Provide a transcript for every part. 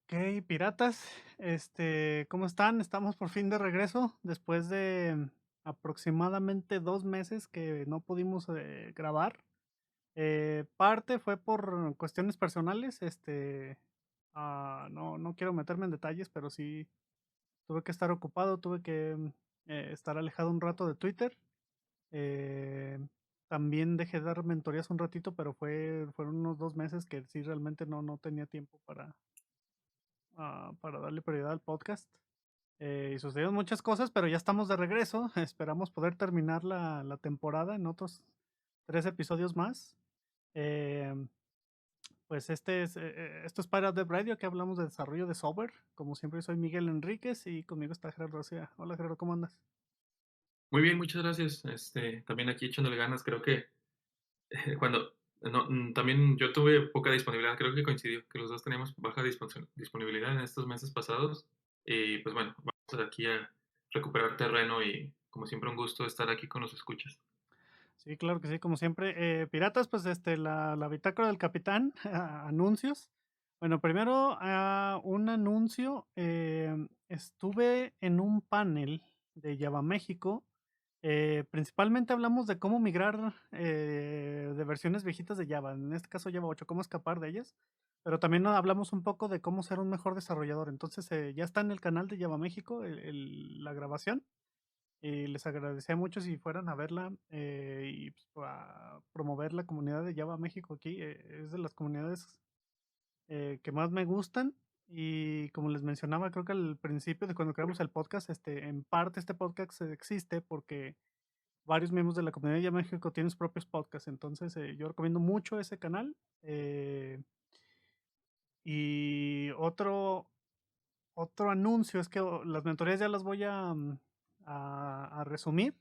Ok, piratas, ¿cómo están? Estamos por fin de regreso después de aproximadamente 2 meses que no pudimos grabar. Parte fue por cuestiones personales, no quiero meterme en detalles, pero sí tuve que estar ocupado, tuve que estar alejado un rato de Twitter. eh, También dejé de dar mentorías un ratito, pero fueron unos 2 meses que sí realmente no tenía tiempo para darle prioridad al podcast. Y sucedieron muchas cosas, pero ya estamos de regreso. Esperamos poder terminar la temporada en otros 3 episodios más. Eh, pues esto es Pirate Dev Radio, que hablamos de desarrollo de software. Como siempre, soy Miguel Enríquez y conmigo está Gerardo García. Hola Gerardo, ¿cómo andas? Muy bien, muchas gracias. También aquí echándole ganas. Creo que cuando también yo tuve poca disponibilidad, creo que coincidió que los dos teníamos baja disponibilidad en estos meses pasados. Y pues bueno, vamos aquí a recuperar terreno y como siempre un gusto estar aquí con los escuchas. Sí, claro que sí, como siempre. Piratas, pues la bitácora del capitán, anuncios. Bueno, primero un anuncio. Estuve en un panel de Java México. Principalmente hablamos de cómo migrar de versiones viejitas de Java, en este caso Java 8, cómo escapar de ellas. Pero también hablamos un poco de cómo ser un mejor desarrollador. Entonces ya está en el canal de Java México la grabación. Y les agradecía mucho si fueran a verla y pues, a promover la comunidad de Java México aquí. Es de las comunidades que más me gustan. Y como les mencionaba, creo que al principio de cuando creamos el podcast, en parte este podcast existe porque varios miembros de la comunidad de Java México tienen sus propios podcasts. Entonces yo recomiendo mucho ese canal. Y otro anuncio es que las mentorías ya las voy a resumir.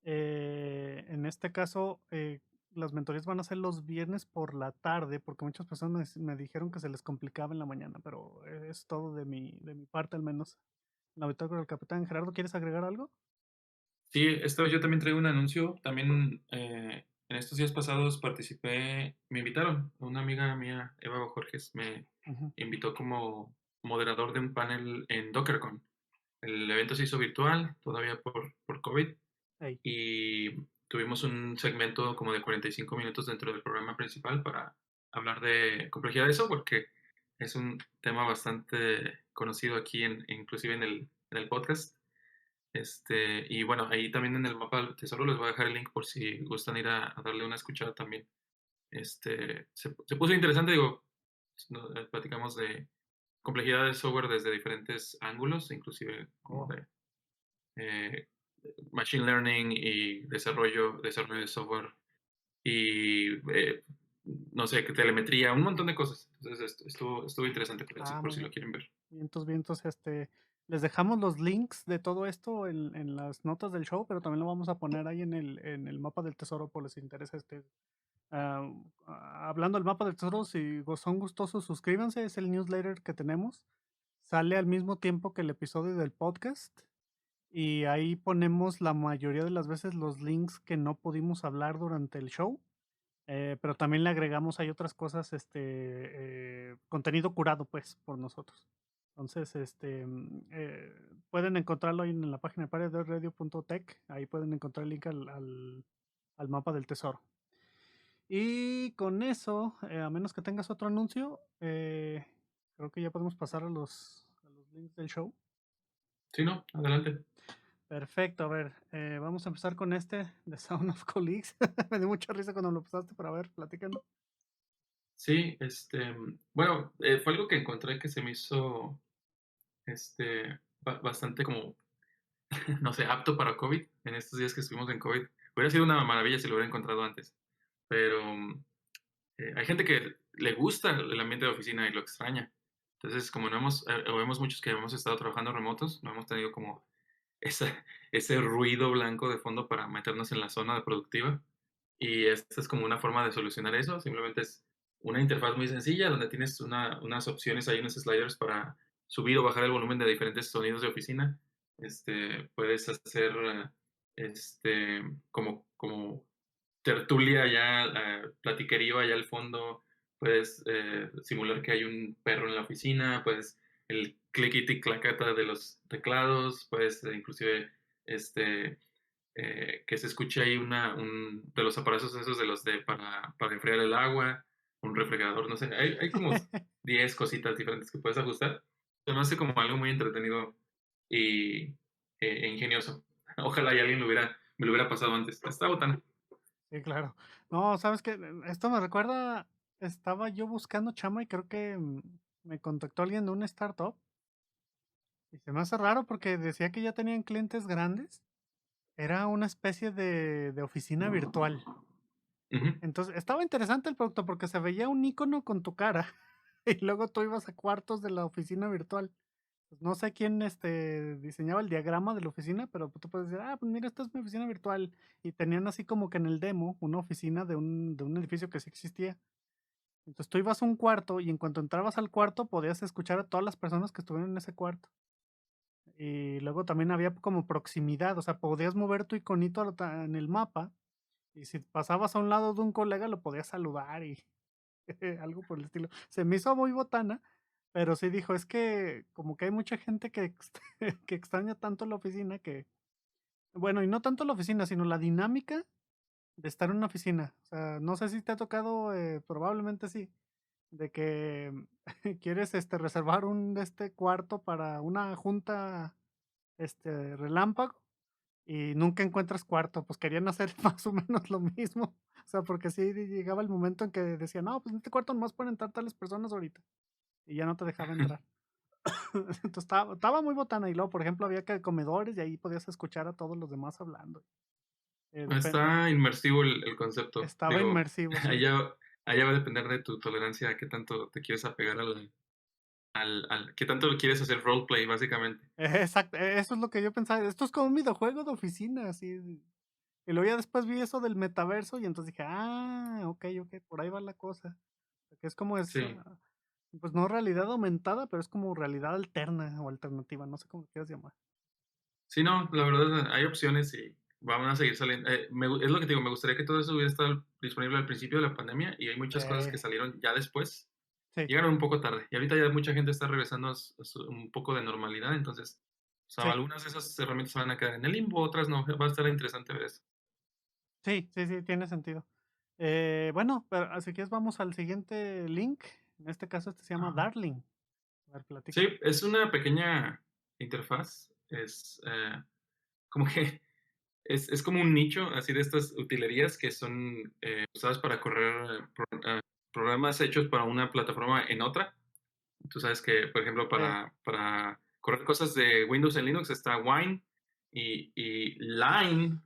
En este caso, las mentorías van a ser los viernes por la tarde, porque muchas personas me dijeron que se les complicaba en la mañana, pero es todo de mi parte al menos. La bitácora del capitán. Gerardo, ¿quieres agregar algo? Sí, esta vez yo también traigo un anuncio. También en estos días pasados me invitaron, una amiga mía, Eva Jorges, me Ujú. invitó como moderador de un panel en DockerCon. El evento se hizo virtual, todavía por COVID, Ey. y tuvimos un segmento como de 45 minutos dentro del programa principal para hablar de complejidad de software, que es un tema bastante conocido aquí, inclusive en el podcast. Y bueno, ahí también en el mapa del tesoro les voy a dejar el link por si gustan ir a darle una escuchada también. Se puso interesante, digo, platicamos de complejidad del software desde diferentes ángulos, inclusive como Oh. de eh, machine learning y desarrollo de software y no sé, que telemetría, un montón de cosas. Entonces estuvo interesante por Muy si lo bien. quieren ver. Vientos, vientos, les dejamos los links de todo esto en las notas del show, pero también lo vamos a poner ahí en el mapa del tesoro por les interesa Ah, hablando del mapa del tesoro, si son gustosos, suscríbanse, es el newsletter que tenemos. Sale al mismo tiempo que el episodio del podcast y ahí ponemos la mayoría de las veces los links que no pudimos hablar durante el show, pero también le agregamos ahí otras cosas, contenido curado pues por nosotros. Entonces, pueden encontrarlo ahí en la página de paredoradio.tech, ahí pueden encontrar el link al mapa del tesoro. Y con eso, a menos que tengas otro anuncio, creo que ya podemos pasar a los links del show. Sí, no, adelante. Perfecto, a ver, vamos a empezar con de Sound of Colleagues. Me dio mucha risa cuando lo pasaste, pero a ver, platícanos. Sí, bueno, fue algo que encontré que se me hizo bastante como, no sé, apto para COVID, en estos días que estuvimos en COVID. Hubiera sido una maravilla si lo hubiera encontrado antes, pero hay gente que le gusta el ambiente de oficina y lo extraña. Entonces, como no vemos muchos que hemos estado trabajando remotos, no hemos tenido como ese ruido blanco de fondo para meternos en la zona de productiva. Y esta es como una forma de solucionar eso. Simplemente es una interfaz muy sencilla donde tienes unas opciones, hay unos sliders para subir o bajar el volumen de diferentes sonidos de oficina. Puedes hacer como tertulia ya, platiquería ya al fondo. puedes simular que hay un perro en la oficina, puedes el clickety clacata de los teclados, puedes inclusive este, que se escuche ahí de los aparatos esos de los para enfriar el agua, un refrigerador, no sé, hay como 10 cositas diferentes que puedes ajustar. Se me hace como algo muy entretenido y ingenioso. Ojalá y alguien me lo hubiera pasado antes. Está botana. Sí, claro. No, ¿sabes qué? Esto me recuerda, estaba yo buscando chamba y creo que me contactó alguien de una startup y se me hace raro porque decía que ya tenían clientes grandes. Era una especie de oficina virtual. Ujú. Entonces, estaba interesante el producto porque se veía un icono con tu cara y luego tú ibas a cuartos de la oficina virtual. Pues no sé quién diseñaba el diagrama de la oficina, pero tú puedes decir, ah, pues mira, esta es mi oficina virtual. Y tenían así como que en el demo una oficina de un edificio que sí existía. Entonces tú ibas a un cuarto y en cuanto entrabas al cuarto podías escuchar a todas las personas que estuvieron en ese cuarto. Y luego también había como proximidad, o sea, podías mover tu iconito en el mapa y si pasabas a un lado de un colega lo podías saludar y algo por el estilo. Se me hizo muy botana, pero sí dijo, es que como que hay mucha gente que, que extraña tanto la oficina que, bueno, y no tanto la oficina, sino la dinámica de estar en una oficina. O sea, no sé si te ha tocado, probablemente sí, de que quieres reservar un cuarto para una junta relámpago y nunca encuentras cuarto, pues querían hacer más o menos lo mismo. O sea, porque sí llegaba el momento en que decían, no, pues en este cuarto nomás pueden entrar tales personas ahorita. Y ya no te dejaba entrar. Entonces estaba muy botana. Y luego, por ejemplo, había que comedores y ahí podías escuchar a todos los demás hablando. Está inmersivo el concepto. Estaba Digo, inmersivo, sí. allá va a depender de tu tolerancia a qué tanto te quieres apegar qué tanto quieres hacer roleplay, básicamente. Exacto, eso es lo que yo pensaba. Esto es como un videojuego de oficina, así. Y luego ya después vi eso del metaverso y entonces dije, ah, ok, ok, por ahí va la cosa. Que es como Sí. pues no realidad aumentada, pero es como realidad alterna o alternativa, no sé cómo lo quieras llamar. Sí, no, la verdad hay opciones y van a seguir saliendo. Es lo que te digo, me gustaría que todo eso hubiera estado disponible al principio de la pandemia y hay muchas cosas que salieron ya después. Sí, Llegaron un poco tarde y ahorita ya mucha gente está regresando un poco de normalidad, entonces, o sea, sí, algunas de esas herramientas van a quedar en el limbo, otras no. Va a estar interesante ver eso. sí, sí, sí, tiene sentido. Bueno, pero así que vamos al siguiente link. En este caso, este se llama Ajá. Darling. A ver, Sí, platícame. es una pequeña interfaz, como que es como un nicho así de estas utilerías que son usadas para correr programas hechos para una plataforma en otra. Tú sabes que, por ejemplo, Eh, para correr cosas de Windows en Linux está Wine y Line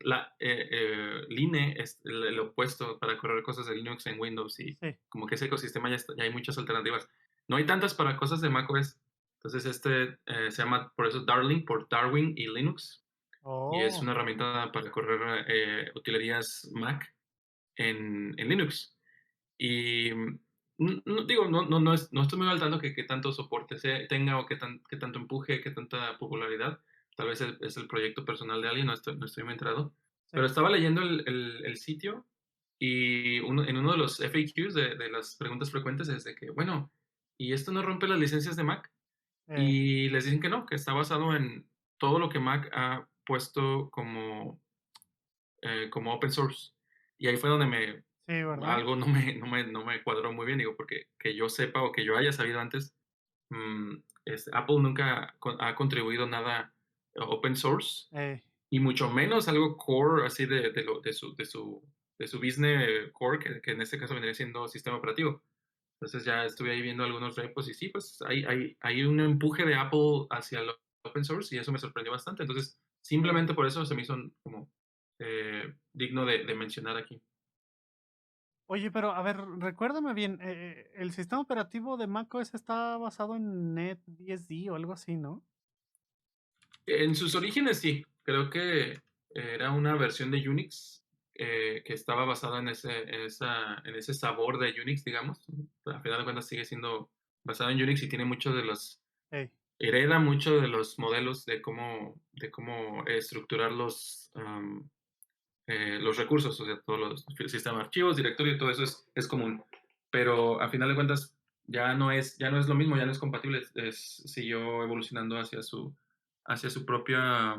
es el opuesto para correr cosas de Linux en Windows y sí. como que ese ecosistema ya hay muchas alternativas. No hay tantas para cosas de macOS. Entonces se llama por eso Darling, por Darwin y Linux. Y es Oh, una herramienta para correr utilerías Mac en Linux. Y digo, no estoy muy al tanto que qué tanto soporte tenga o qué tanto empuje, qué tanta popularidad. Tal vez es el proyecto personal de alguien, no estoy muy enterado. Pero sí. estaba leyendo el sitio y en uno de los FAQs de las preguntas frecuentes es de que, bueno, ¿y esto no rompe las licencias de Mac? Eh, Y les dicen que no, que está basado en todo lo que Mac ha puesto como open source. Y ahí fue donde sí, ¿verdad? algo no me cuadró muy bien, digo, porque que yo sepa o que yo haya sabido antes, Apple nunca ha contribuido nada open source Eh, y mucho menos algo core así de su business core, que en este caso vendría siendo sistema operativo. Entonces ya estuve ahí viendo algunos repos y sí, pues hay un empuje de Apple hacia el open source y eso me sorprendió bastante. Entonces, simplemente por eso se me hizo como digno de mencionar aquí. Oye, pero a ver, recuérdame bien, el sistema operativo de macOS está basado en NetBSD o algo así, ¿no? En sus orígenes sí, creo que era una versión de Unix que estaba basada en ese sabor de Unix, digamos. A final de cuentas sigue siendo basado en Unix y tiene Ey, hereda mucho de los modelos de cómo estructurar los recursos, o sea, todos los sistemas de archivos, directorio, todo eso es común. pero a final de cuentas ya no es lo mismo, ya no es compatible, siguió evolucionando hacia su propia,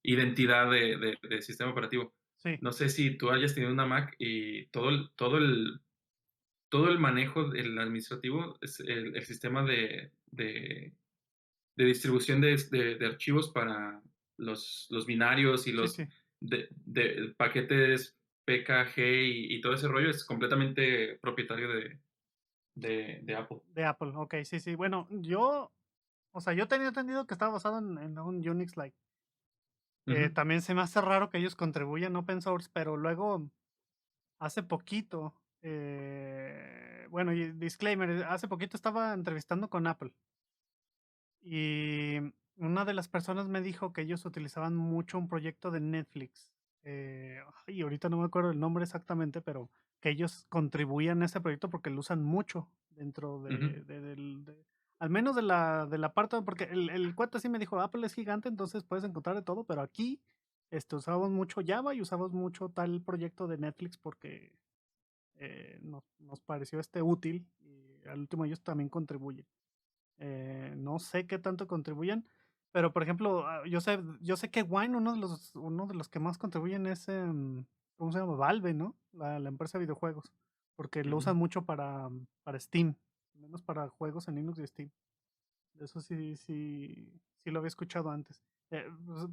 identidad de sistema operativo. Sí, No sé si tú hayas tenido una Mac y todo el manejo del administrativo, es el sistema de distribución de archivos para los binarios y sí, los sí, de paquetes PKG y todo ese rollo es completamente propietario de Apple. de Apple, okey, sí, sí. Bueno, o sea, yo tenía entendido que estaba basado en un Unix-like. Ujú, También se me hace raro que ellos contribuyan open source, pero luego, hace poquito, bueno, y disclaimer, hace poquito estaba entrevistando con Apple, y una de las personas me dijo que ellos utilizaban mucho un proyecto de Netflix, ay, ahorita no me acuerdo el nombre exactamente, pero que ellos contribuían a ese proyecto porque lo usan mucho dentro ujú, de al menos de la parte, porque el cuate sí me dijo: "Apple es gigante, entonces puedes encontrar de todo", pero aquí, usamos mucho Java y usamos mucho tal proyecto de Netflix porque, nos pareció, útil, y al último ellos también contribuyen. No sé qué tanto contribuyen, pero, por ejemplo, yo sé que Wine, uno de los que más contribuyen es, ¿cómo se llama? Valve, ¿no? La empresa de videojuegos, porque lo ujú. usan mucho para Steam, al menos para juegos en Linux y Steam. Eso sí lo había escuchado antes.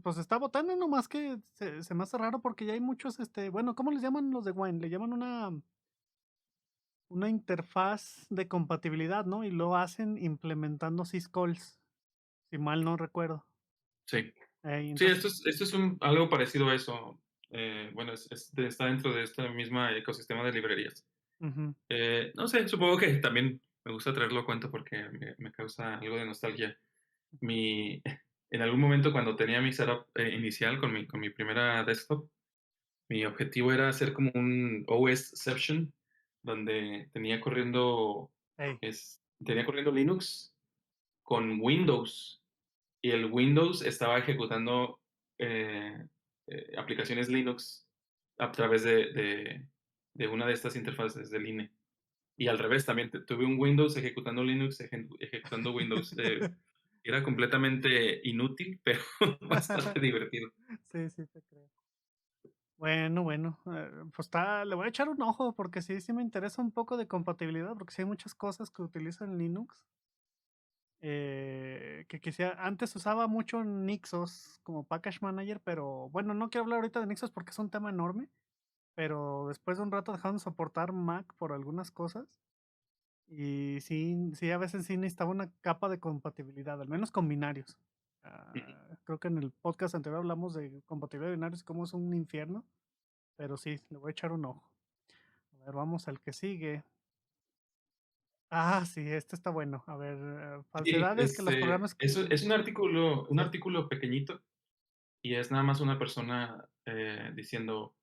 Pues está botando, nomás que se me hace raro porque ya hay muchos, bueno, ¿cómo les llaman los de Wine? Le llaman una interfaz de compatibilidad, ¿no? Y lo hacen implementando syscalls, si mal no recuerdo. Sí. Sí, Entonces, esto es algo parecido a eso. Bueno, está dentro de este mismo ecosistema de librerías. ujú, No sé, supongo que también me gusta traerlo a cuento porque me causa algo de nostalgia. Mi, en algún momento cuando tenía mi setup inicial con mi primera desktop, mi objetivo era hacer como un OSception, donde ey, tenía corriendo Linux con Windows, y el Windows estaba ejecutando aplicaciones Linux a través de una de estas interfaces del INE. Y al revés, también tuve un Windows ejecutando Linux, ejecutando Windows. Era completamente inútil, pero bastante divertido. Sí, sí te creo. Bueno, bueno, pues le voy a echar un ojo porque sí me interesa un poco de compatibilidad, porque sí hay muchas cosas que utilizan Linux, que quisiera antes usaba mucho Nixos como package manager, pero bueno, no quiero hablar ahorita de Nixos porque es un tema enorme, pero después de un rato dejaron de soportar Mac por algunas cosas. Y sí, sí, a veces sí necesitaba una capa de compatibilidad, al menos con binarios. Ujú. Creo que en el podcast anterior hablamos de compatibilidad de binarios y cómo es un infierno, pero sí, le voy a echar un ojo. A ver, vamos al que sigue. Ah, sí, este está bueno. A ver, Sí, falsedades que los programas... es un Sí, artículo pequeñito y es nada más una persona diciendo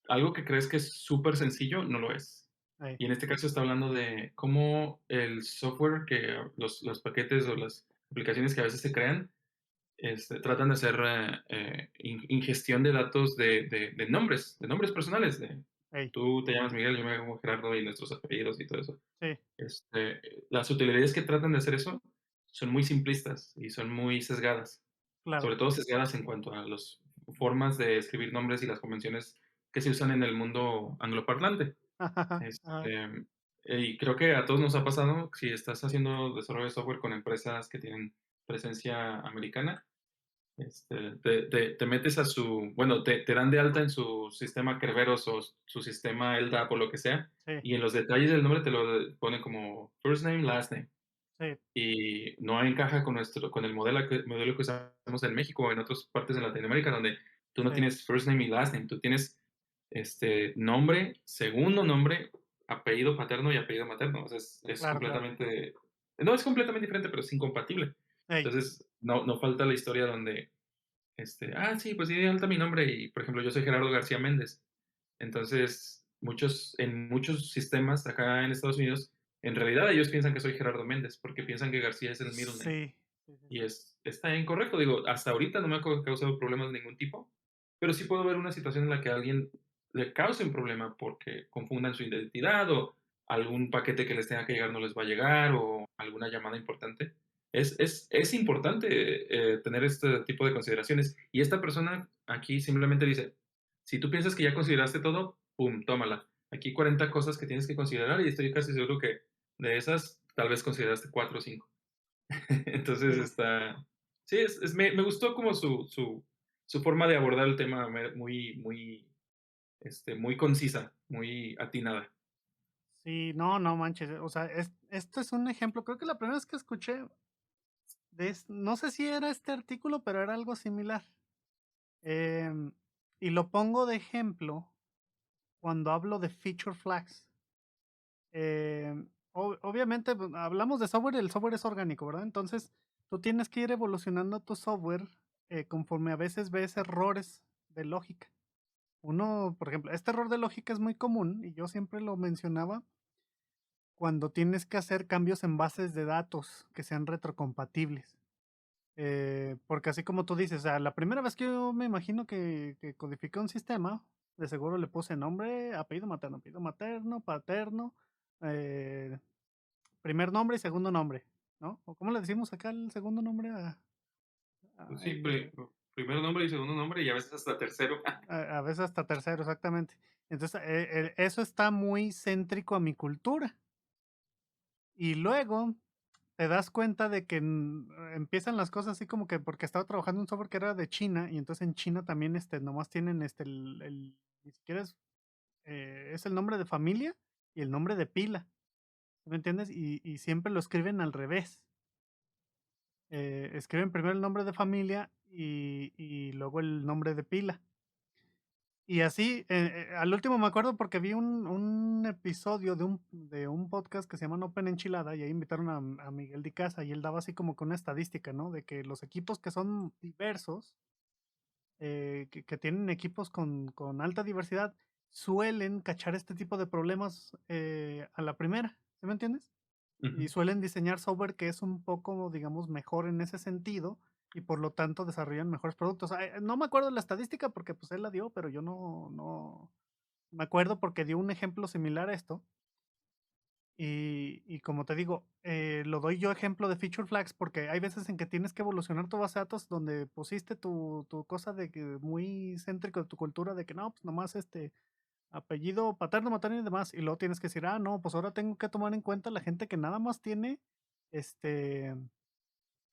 algo que crees que es súper sencillo, no lo es. ahí, Y en este caso está hablando de cómo el software, los paquetes o las aplicaciones que a veces se crean, tratan de hacer ingestión de datos de nombres personales. ahí, Tú te llamas Miguel, yo me llamo Gerardo y nuestros apellidos y todo eso. sí, Las utilidades que tratan de hacer eso son muy simplistas y son muy sesgadas, claro. sobre todo sesgadas en cuanto a las formas de escribir nombres y las convenciones que se usan en el mundo angloparlante. Ajá, Este, y creo que a todos nos ha pasado, si estás haciendo desarrollo de software con empresas que tienen presencia americana, te metes bueno, te dan de alta en su sistema Kerberos o su sistema LDAP o lo que sea, sí, y en los detalles del nombre te lo ponen como first name, last name, sí, y no encaja con el modelo que usamos en México o en otras partes de Latinoamérica, donde tú no sí, tienes first name y last name, tú tienes nombre, segundo nombre, apellido paterno y apellido materno. O sea, claro, claro. no es completamente diferente, pero es incompatible. Ey, Entonces, no falta la historia donde sí, pues sí, de alta mi nombre y, por ejemplo, yo soy Gerardo García Méndez. Entonces, en muchos sistemas acá en Estados Unidos, en realidad ellos piensan que soy Gerardo Méndez, porque piensan que García es el middle name. sí, sí, sí, Y sí, está incorrecto. Digo, hasta ahorita no me ha causado problemas de ningún tipo, pero sí puedo ver una situación en la que a alguien le cause un problema porque confundan su identidad algún paquete que les tenga que llegar no les va a llegar o alguna llamada importante. Es importante tener este tipo de consideraciones. Y esta persona aquí simplemente dice, si tú piensas que ya consideraste todo, pum, tómala. Aquí 40 cosas que tienes que considerar y estoy casi seguro que de esas tal vez consideraste 4 o 5. Entonces Sí. está, sí, me gustó como su forma de abordar el tema muy concisa, muy atinada. Sí, no, no manches, o sea, esto es un ejemplo, creo que la primera vez que escuché no sé si era este artículo, pero era algo similar. Em, y lo pongo de ejemplo cuando hablo de feature flags. Obviamente, pues, hablamos de software y el software es orgánico, ¿verdad? Entonces, tú tienes que ir evolucionando tu software conforme a veces ves errores de lógica. Uno, por ejemplo, este error de lógica es muy común y yo siempre lo mencionaba cuando tienes que hacer cambios en bases de datos que sean retrocompatibles. Porque así como tú dices, o sea, la primera vez que yo me imagino que codifiqué un sistema, de seguro le puse nombre, apellido materno, paterno, eh, primer nombre y segundo nombre, ¿no? ¿O cómo le decimos acá el segundo nombre Pues sí, en primer nombre y segundo nombre y a veces hasta tercero. a veces hasta tercero, exactamente. Entonces, eso está muy céntrico a mi cultura. Y luego te das cuenta de que empiezan las cosas así como que porque estaba trabajando en un software que era de China y entonces en China también nomás tienen ni siquiera es el nombre de familia y el nombre de pila, ¿sí me entiendes? Y siempre lo escriben al revés. Escriben primero el nombre de familia y luego el nombre de pila. Y así, al último me acuerdo porque vi un episodio de un podcast que se llama Open Enchilada y ahí invitaron a Miguel de Casa y él daba así como que una estadística, ¿no? De que los equipos que son diversos, que tienen equipos con alta diversidad, suelen cachar este tipo de problemas a la primera, ¿sí me entiendes? Y Ujú, suelen diseñar software que es un poco, digamos, mejor en ese sentido y por lo tanto desarrollan mejores productos. No me acuerdo la estadística porque pues él la dio, pero yo no me acuerdo porque dio un ejemplo similar a esto. Y como te digo, lo doy yo ejemplo de feature flags porque hay veces en que tienes que evolucionar tu base de datos donde pusiste tu cosa de que muy céntrico de tu cultura de que no, pues nomás apellido paterno, materno y demás. Y luego tienes que decir, no, pues ahora tengo que tomar en cuenta la gente que nada más tiene este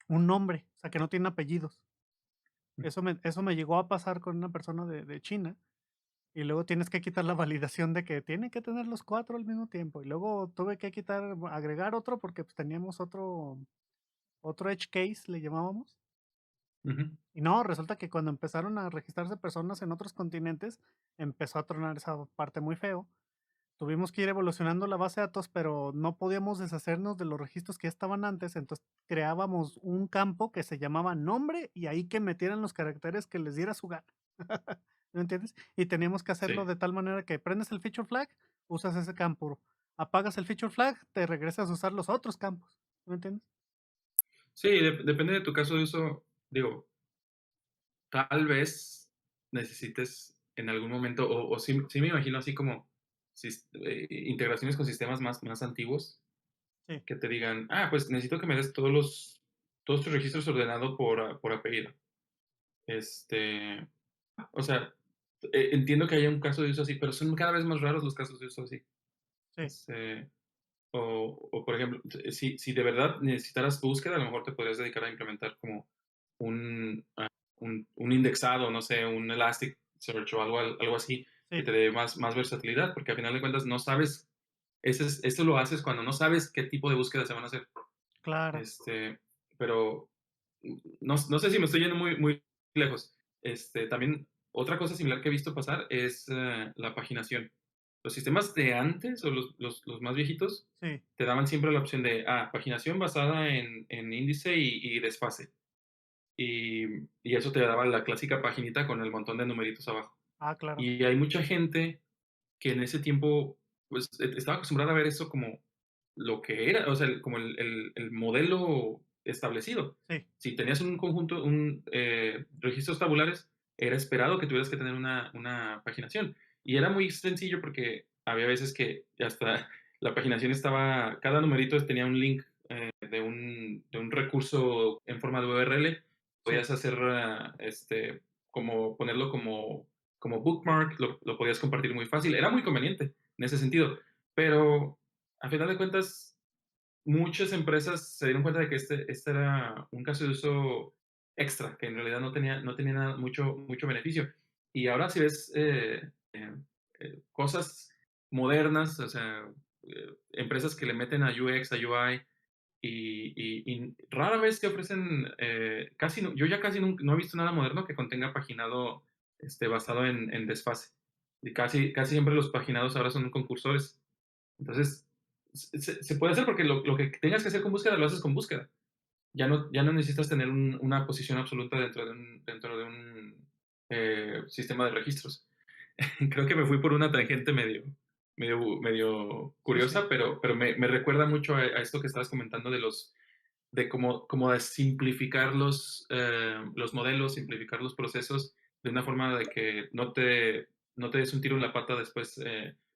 un nombre, o sea, que no tiene apellidos. ujú, Eso me llegó a pasar con una persona de China. Y luego tienes que quitar la validación de que tiene que tener los 4 al mismo tiempo. Y luego tuve que agregar otro porque pues, teníamos otro edge case, le llamábamos. ujú. Y no, resulta que cuando empezaron a registrarse personas en otros continentes, empezó a tronar esa parte muy feo. Tuvimos que ir evolucionando la base de datos, pero no podíamos deshacernos de los registros que ya estaban antes, entonces creábamos un campo que se llamaba nombre y ahí que metieran los caracteres que les diera su gana. ¿Me entiendes? Y teníamos que hacerlo Sí. de tal manera que prendes el feature flag, usas ese campo, apagas el feature flag, te regresas a usar los otros campos. ¿Me entiendes? Sí, depende de tu caso de uso. Digo, tal vez necesites en algún momento, o sí me imagino así como integraciones con sistemas más antiguos Sí, que te digan, pues necesito que me des todos tus registros ordenados por apellido. Este, o sea, entiendo que haya un caso de uso así, pero son cada vez más raros los casos de uso así. sí, Este, por ejemplo, si de verdad necesitaras búsqueda, a lo mejor te podrías dedicar a implementar como un indexado, no sé, un Elasticsearch o algo así que sí, te dé más versatilidad, porque al final de cuentas no sabes, esto lo haces cuando no sabes qué tipo de búsqueda se van a hacer. claro. Este, pero no sé si me estoy yendo muy lejos. También otra cosa similar que he visto pasar es la paginación. Los sistemas de antes o los más viejitos Sí, te daban siempre la opción de paginación basada en índice y desfase. Y eso te daba la clásica paginita con el montón de numeritos abajo. claro. Y hay mucha gente que en ese tiempo, pues, estaba acostumbrada a ver eso como lo que era, o sea, como el modelo establecido. Sí, Si tenías un conjunto, registros tabulares, era esperado que tuvieras que tener una paginación. Y era muy sencillo porque había veces que hasta la paginación estaba, cada numerito tenía un link de un recurso en forma de URL. Sí. Podías hacer, como ponerlo como bookmark, lo podías compartir muy fácil. Era muy conveniente en ese sentido, pero a final de cuentas, muchas empresas se dieron cuenta de que este era un caso de uso extra, que en realidad no tenía nada, mucho beneficio. Y ahora si ves cosas modernas, o sea, empresas que le meten a UX, a UI, y rara vez te ofrecen, casi no, yo ya casi no he visto nada moderno que contenga paginado basado en desfase. Y casi siempre los paginados ahora son concursores. Entonces, se puede hacer porque lo que tengas que hacer con búsqueda lo haces con búsqueda. Ya no necesitas tener una posición absoluta dentro de un sistema de registros. Creo que me fui por una tangente medio Sí, sí. curiosa, pero me recuerda mucho a esto que estabas comentando de cómo de simplificar los modelos, simplificar los procesos de una forma de que no te des un tiro en la pata después,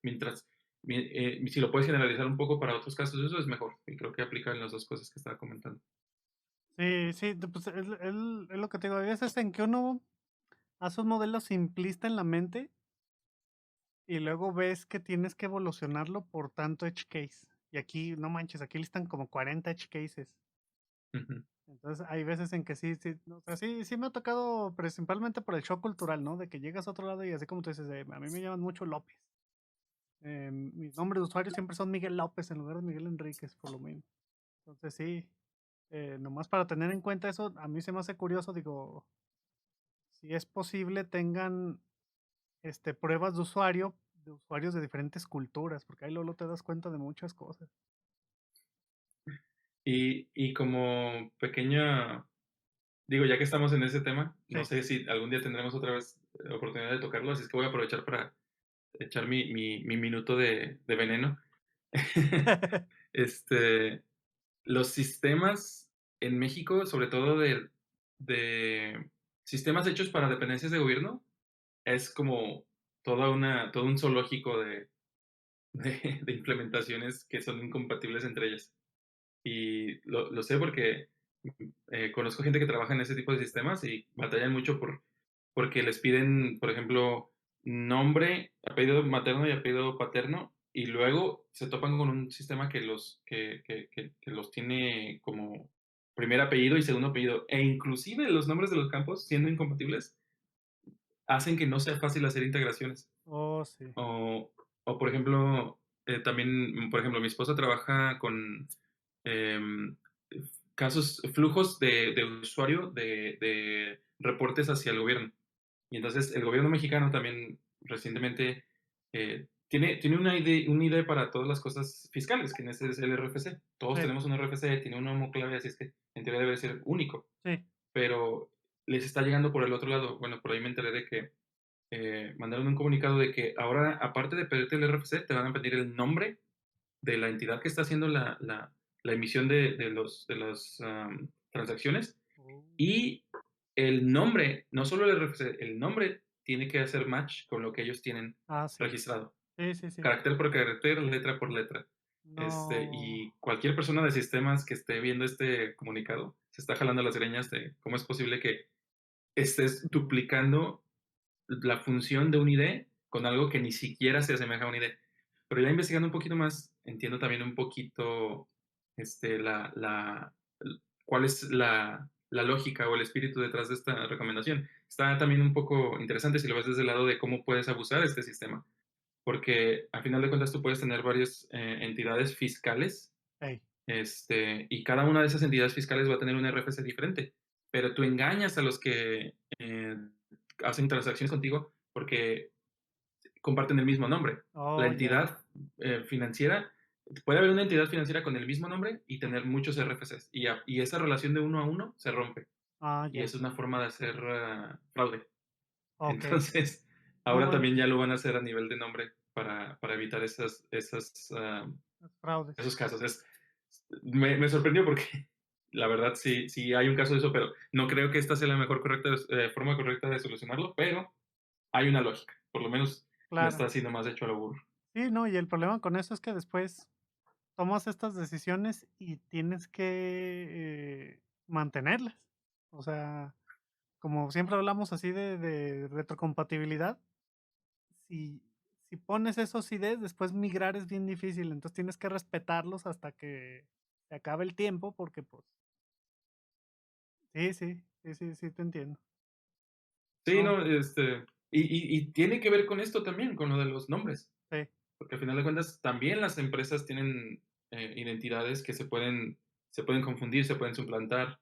mientras, si lo puedes generalizar un poco para otros casos, eso es mejor. Y creo que aplica en las dos cosas que estaba comentando. Sí, sí, pues es lo que te digo, hay veces en que uno hace un modelo simplista en la mente y luego ves que tienes que evolucionarlo por tanto edge case. Y aquí, no manches, aquí listan como 40 edge cases. Ujú. Entonces, hay veces en que sí, sí, no, o sea, sí, sí me ha tocado principalmente por el shock cultural, ¿no? De que llegas a otro lado y así como tú dices, a mí me llaman mucho López. Mis nombres de usuario siempre son Miguel López en lugar de Miguel Enríquez, por lo mismo. Entonces, sí, nomás para tener en cuenta eso, a mí se me hace curioso, digo, si es posible tengan pruebas de usuarios de diferentes culturas, porque ahí luego te das cuenta de muchas cosas. Y como pequeña, digo, ya que estamos en ese tema, no Sí. sé si algún día tendremos otra vez oportunidad de tocarlo, así es que voy a aprovechar para echar mi minuto de veneno. Este, los sistemas en México, sobre todo de sistemas hechos para dependencias de gobierno, es como todo un zoológico de implementaciones que son incompatibles entre ellas. Y lo sé porque conozco gente que trabaja en ese tipo de sistemas y batallan mucho porque les piden, por ejemplo, nombre, apellido materno y apellido paterno, y luego se topan con un sistema que los tiene como primer apellido y segundo apellido, e inclusive los nombres de los campos, siendo incompatibles, hacen que no sea fácil hacer integraciones. Oh, sí. O, o por ejemplo, también, por ejemplo, mi esposa trabaja con em, flujos de usuario de reportes hacia el gobierno. Y entonces el gobierno mexicano también recientemente tiene una idea para todas las cosas fiscales, que en ese es el RFC. Todos Sí, tenemos un RFC, tiene un nuevo clave, así es que en teoría debe ser único. sí. Pero les está llegando por el otro lado. Bueno, por ahí me enteré de que mandaron un comunicado de que ahora, aparte de pedirte el RFC, te van a pedir el nombre de la entidad que está haciendo la emisión de las transacciones Oh. y el nombre, no solo el RFC, el nombre tiene que hacer match con lo que ellos tienen Ah, sí. registrado, Sí, sí, sí. carácter por carácter, letra por letra. No. Y cualquier persona de sistemas que esté viendo este comunicado se está jalando las greñas de cómo es posible que estés duplicando la función de un IDE con algo que ni siquiera se asemeja a un IDE. Pero ya investigando un poquito más, entiendo también un poquito este, la, la, cuál es la lógica o el espíritu detrás de esta recomendación. Está también un poco interesante si lo ves desde el lado de cómo puedes abusar de este sistema, porque a final de cuentas tú puedes tener varias entidades fiscales Ey. y cada una de esas entidades fiscales va a tener un RFC diferente, pero tú engañas a los que hacen transacciones contigo porque comparten el mismo nombre. La Oh, ya. entidad financiera, puede haber una entidad financiera con el mismo nombre y tener muchos RFCs, y esa relación de uno a uno se rompe, Ah, y ya. eso es una forma de hacer fraude. Ok. Entonces, No, ahora bueno, también ya lo van a hacer a nivel de nombre para evitar las fraudes. esos casos. Me sorprendió porque la verdad sí hay un caso de eso, pero no creo que esta sea la mejor forma correcta de solucionarlo, pero hay una lógica. Por lo menos no Claro. está haciendo más hecho a lo burro. Sí, no, y el problema con eso es que después tomas estas decisiones y tienes que, mantenerlas. O sea, como siempre hablamos así de retrocompatibilidad, si pones esos IDs, después migrar es bien difícil, entonces tienes que respetarlos hasta que se acabe el tiempo, porque, pues sí, sí, sí, sí, sí te entiendo. Sí, No, no, y tiene que ver con esto también, con lo de los nombres, sí, porque al final de cuentas también las empresas tienen, identidades que se pueden confundir, se pueden suplantar.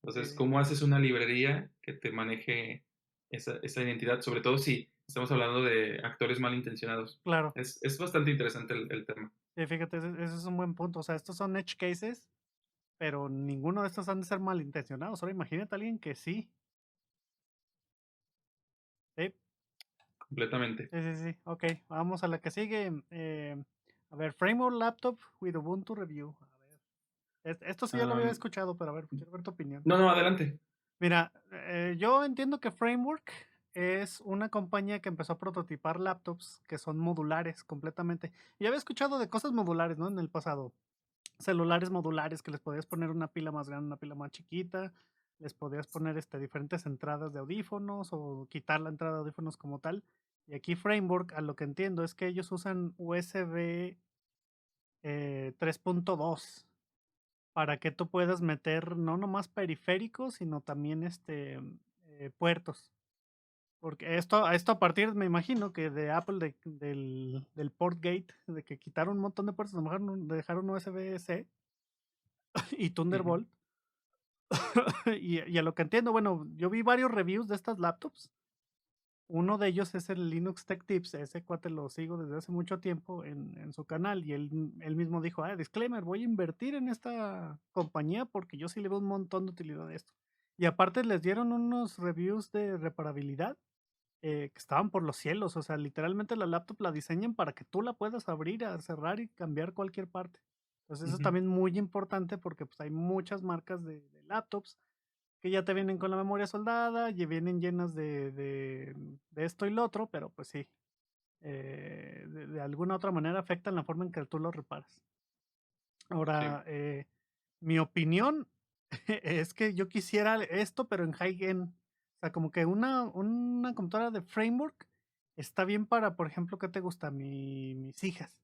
Entonces, sí, ¿cómo haces una librería que te maneje esa identidad? Sobre todo si estamos hablando de actores malintencionados. claro. Es bastante interesante el tema. Sí, fíjate, ese es un buen punto. O sea, estos son edge cases, pero ninguno de estos han de ser malintencionados. Ahora imagínate a alguien que sí. Sí, Completamente. sí, sí, sí. Ok, vamos a la que sigue. A ver, Framework Laptop with Ubuntu Review. A ver, esto sí ya lo había Am, escuchado, pero a ver, quiero ver tu opinión. no, no, adelante. Mira, yo entiendo que Framework es una compañía que empezó a prototipar laptops que son modulares completamente. Y había escuchado de cosas modulares, ¿no? En el pasado. Celulares modulares que les podías poner una pila más grande, una pila más chiquita. Les podías poner diferentes entradas de audífonos o quitar la entrada de audífonos como tal. Y aquí Framework, a lo que entiendo, es que ellos usan USB 3.2 para que tú puedas meter no nomás periféricos, sino también puertos. Porque esto a partir, me imagino, que de Apple, del port gate, de que quitaron un montón de puertos, a lo mejor dejaron USB-C y Ujú, Thunderbolt. Y a lo que entiendo, bueno, yo vi varios reviews de estas laptops. Uno de ellos es el Linux Tech Tips, ese cuate lo sigo desde hace mucho tiempo en su canal y él mismo dijo, disclaimer, voy a invertir en esta compañía porque yo sí le veo un montón de utilidad a esto. Y aparte les dieron unos reviews de reparabilidad que estaban por los cielos, o sea, literalmente la laptop la diseñan para que tú la puedas abrir, cerrar y cambiar cualquier parte. Entonces eso es ujú. también muy importante porque pues hay muchas marcas de laptops que ya te vienen con la memoria soldada, y vienen llenas de esto y lo otro, pero pues sí, de alguna otra manera afectan la forma en que tú lo reparas. Sí, Ahora, mi opinión es que yo quisiera esto, pero en high end. O sea, como que una computadora de framework está bien para, por ejemplo, ¿qué te gusta? Mis hijas.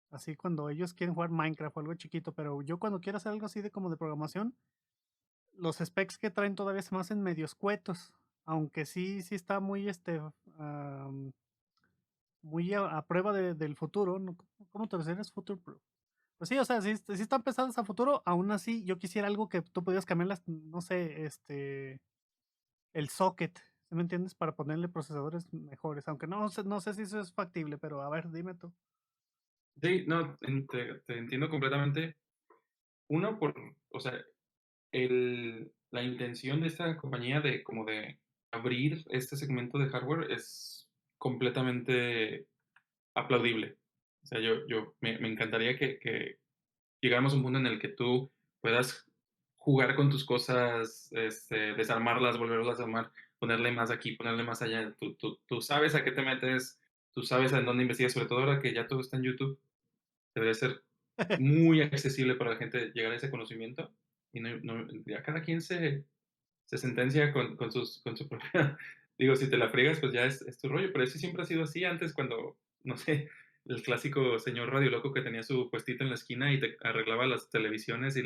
Así cuando ellos quieren jugar Minecraft o algo chiquito, pero yo cuando quiero hacer algo así de como de programación, los specs que traen todavía se me hacen medio escuetos. Aunque sí, sí está muy, muy a prueba del futuro. ¿No? ¿Cómo te refieres? Future proof. Pues sí, o sea, sí están pesadas a futuro, aún así yo quisiera algo que tú pudieras cambiar no sé, el socket, ¿sí me entiendes? Para ponerle procesadores mejores, aunque no sé si eso es factible, pero a ver, dime tú. sí, no, te entiendo completamente. Uno, o sea, la intención de esta compañía de como de abrir este segmento de hardware es completamente aplaudible. O sea, me encantaría que llegáramos a un punto en el que tú puedas jugar con tus cosas, desarmarlas, volverlas a armar, ponerle más aquí, ponerle más allá. Tú sabes a qué te metes, tú sabes en dónde investigas, sobre todo ahora que ya todo está en YouTube. Debería ser muy accesible para la gente llegar a ese conocimiento y ya cada quien se sentencia con su propia. Digo, si te la friegas, pues ya es tu rollo, pero eso siempre ha sido así antes cuando, no sé, el clásico señor radio loco que tenía su puestito en la esquina y te arreglaba las televisiones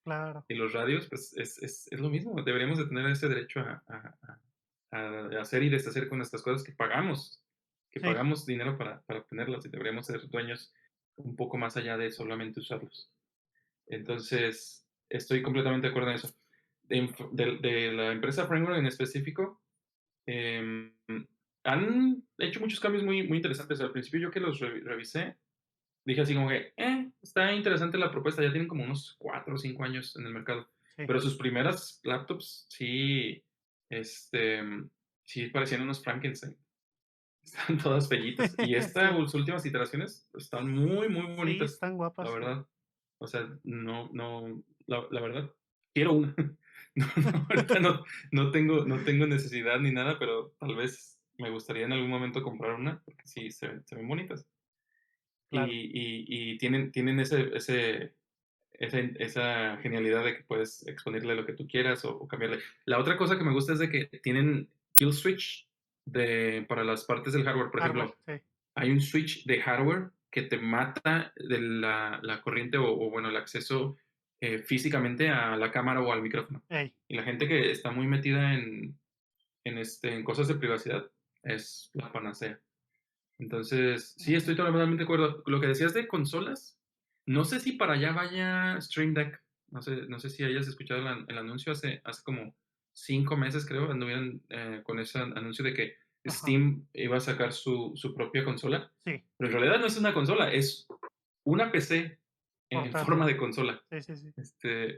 Claro, y los radios, pues es lo mismo. Deberíamos de tener ese derecho a hacer y deshacer con estas cosas que sí, pagamos dinero para obtenerlas y deberíamos ser dueños un poco más allá de solamente usarlos. Entonces, estoy completamente de acuerdo en eso. De la empresa Framework en específico, em, han hecho muchos cambios muy, muy interesantes. Al principio yo que los revisé, dije así como que, está interesante la propuesta, ya tienen como unos 4 o 5 años en el mercado. sí. Pero sus primeras laptops sí, este, sí parecían unos Frankenstein. Están todas bellitas. Y Sí, estas últimas iteraciones están muy, muy sí, bonitas, están la guapas, sí. verdad. O sea, no, la verdad, quiero una. No, no, ahorita no tengo necesidad ni nada, pero tal vez me gustaría en algún momento comprar una, porque sí, se ven bonitas. claro. y tienen esa genialidad de que puedes exponerle lo que tú quieras o cambiarle. La otra cosa que me gusta es de que tienen kill switch para las partes del hardware. Por Hardware, ejemplo, sí. hay un switch de hardware que te mata de la corriente bueno, el acceso físicamente a la cámara o al micrófono. Ey. Y la gente que está muy metida en cosas de privacidad es la panacea. Entonces, sí, estoy Ujú. totalmente de acuerdo. Lo que decías de consolas, no sé si para allá vaya Stream Deck. No sé si hayas escuchado el anuncio hace como 5 meses, creo, anduvieron con ese anuncio de que Ajá. Steam iba a sacar su propia consola. Sí, Pero en realidad no es una consola, es una PC en portátil. forma de consola. Sí, sí, sí.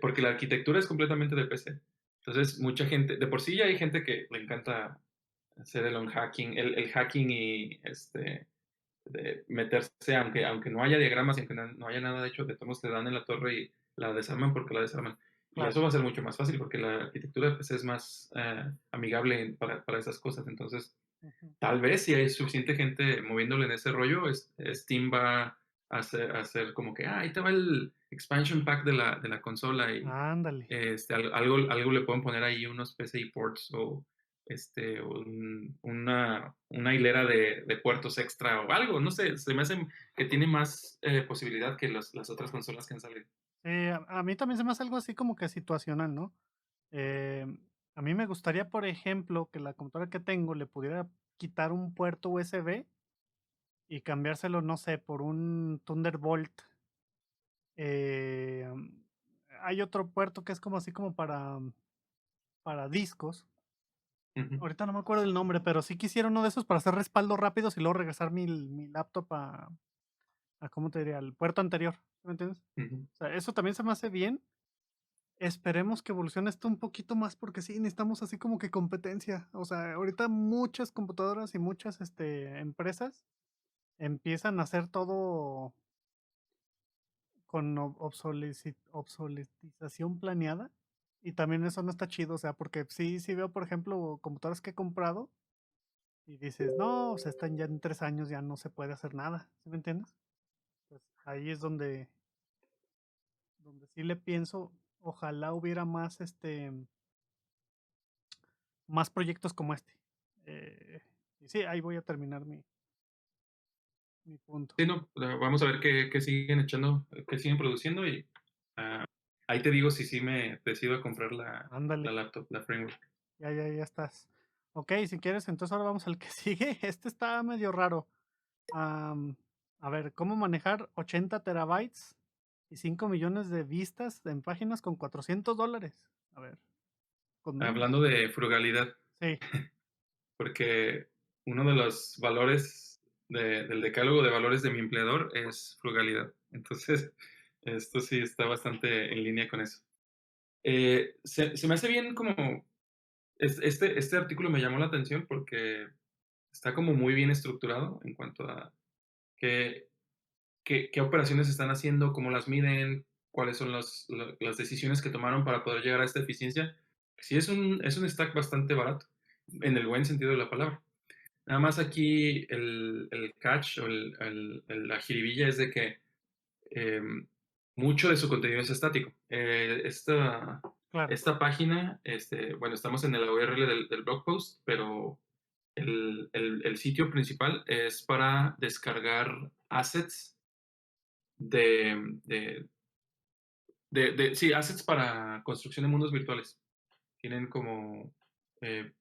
Porque la arquitectura es completamente de PC. Entonces, mucha gente, de por sí ya hay gente que le encanta hacer el hacking y de meterse, aunque no haya diagramas y aunque no haya nada de hecho, de todos le dan en la torre y la desarman porque la desarman. Y Claro. eso va a ser mucho más fácil porque la arquitectura de PC es más amigable para esas cosas. Entonces, Ujú. tal vez si hay suficiente gente moviéndole en ese rollo, Steam va a hacer como que, ahí te va el expansion pack de la consola y Ándale. algo le pueden poner ahí unos PCI ports o una hilera de puertos extra o algo, no sé, se me hace que tiene más posibilidad que las otras consolas que han salido. A mí también se me hace algo así como que situacional, ¿no? Em, a mí me gustaría, por ejemplo, que la computadora que tengo le pudiera quitar un puerto USB y cambiárselo, no sé, por un Thunderbolt. Em, Hay otro puerto que es como así como para discos. Ujú, Ahorita no me acuerdo el nombre, pero sí quisiera uno de esos para hacer respaldos rápidos y luego regresar mi laptop a, ¿cómo te diría? Al puerto anterior, ¿sí me entiendes? ujú. O sea, eso también se me hace bien. Esperemos que evolucione esto un poquito más porque sí, necesitamos así como que competencia. O sea, ahorita muchas computadoras y muchas empresas empiezan a hacer todo con obsoletización planeada y también eso no está chido. O sea, porque sí, sí veo, por ejemplo, computadoras que he comprado y dices, no, o sea, están ya en 3 años, ya no se puede hacer nada. ¿Sí me entiendes? Pues ahí es donde sí le pienso, ojalá hubiera más, más proyectos como este. Eh, y sí, ahí voy a terminar mi punto. Sí, no, vamos a ver qué siguen echando, qué siguen produciendo y ah, ahí te digo si sí me decido a comprar la Ándale, laptop, la framework. ya estás. Ok, si quieres, entonces ahora vamos al que sigue. Este está medio raro. Am, a ver, ¿cómo manejar 80 terabytes y 5 millones de vistas en páginas con $400? A ver, conmigo. Hablando de frugalidad, Sí, porque uno de los valores del decálogo de valores de mi empleador es frugalidad. Entonces, esto sí está bastante en línea con eso. Se me hace bien como, este artículo me llamó la atención porque está como muy bien estructurado en cuanto a qué, qué operaciones están haciendo, cómo las miden, cuáles son las decisiones que tomaron para poder llegar a esta eficiencia. Sí, es un stack bastante barato, en el buen sentido de la palabra. Nada más aquí el catch o la jiribilla es de que mucho de su contenido es estático. claro, Esta página, bueno, estamos en el URL del blog post, pero el sitio principal es para descargar assets de, sí, assets para construcción de mundos virtuales. Tienen como, eh,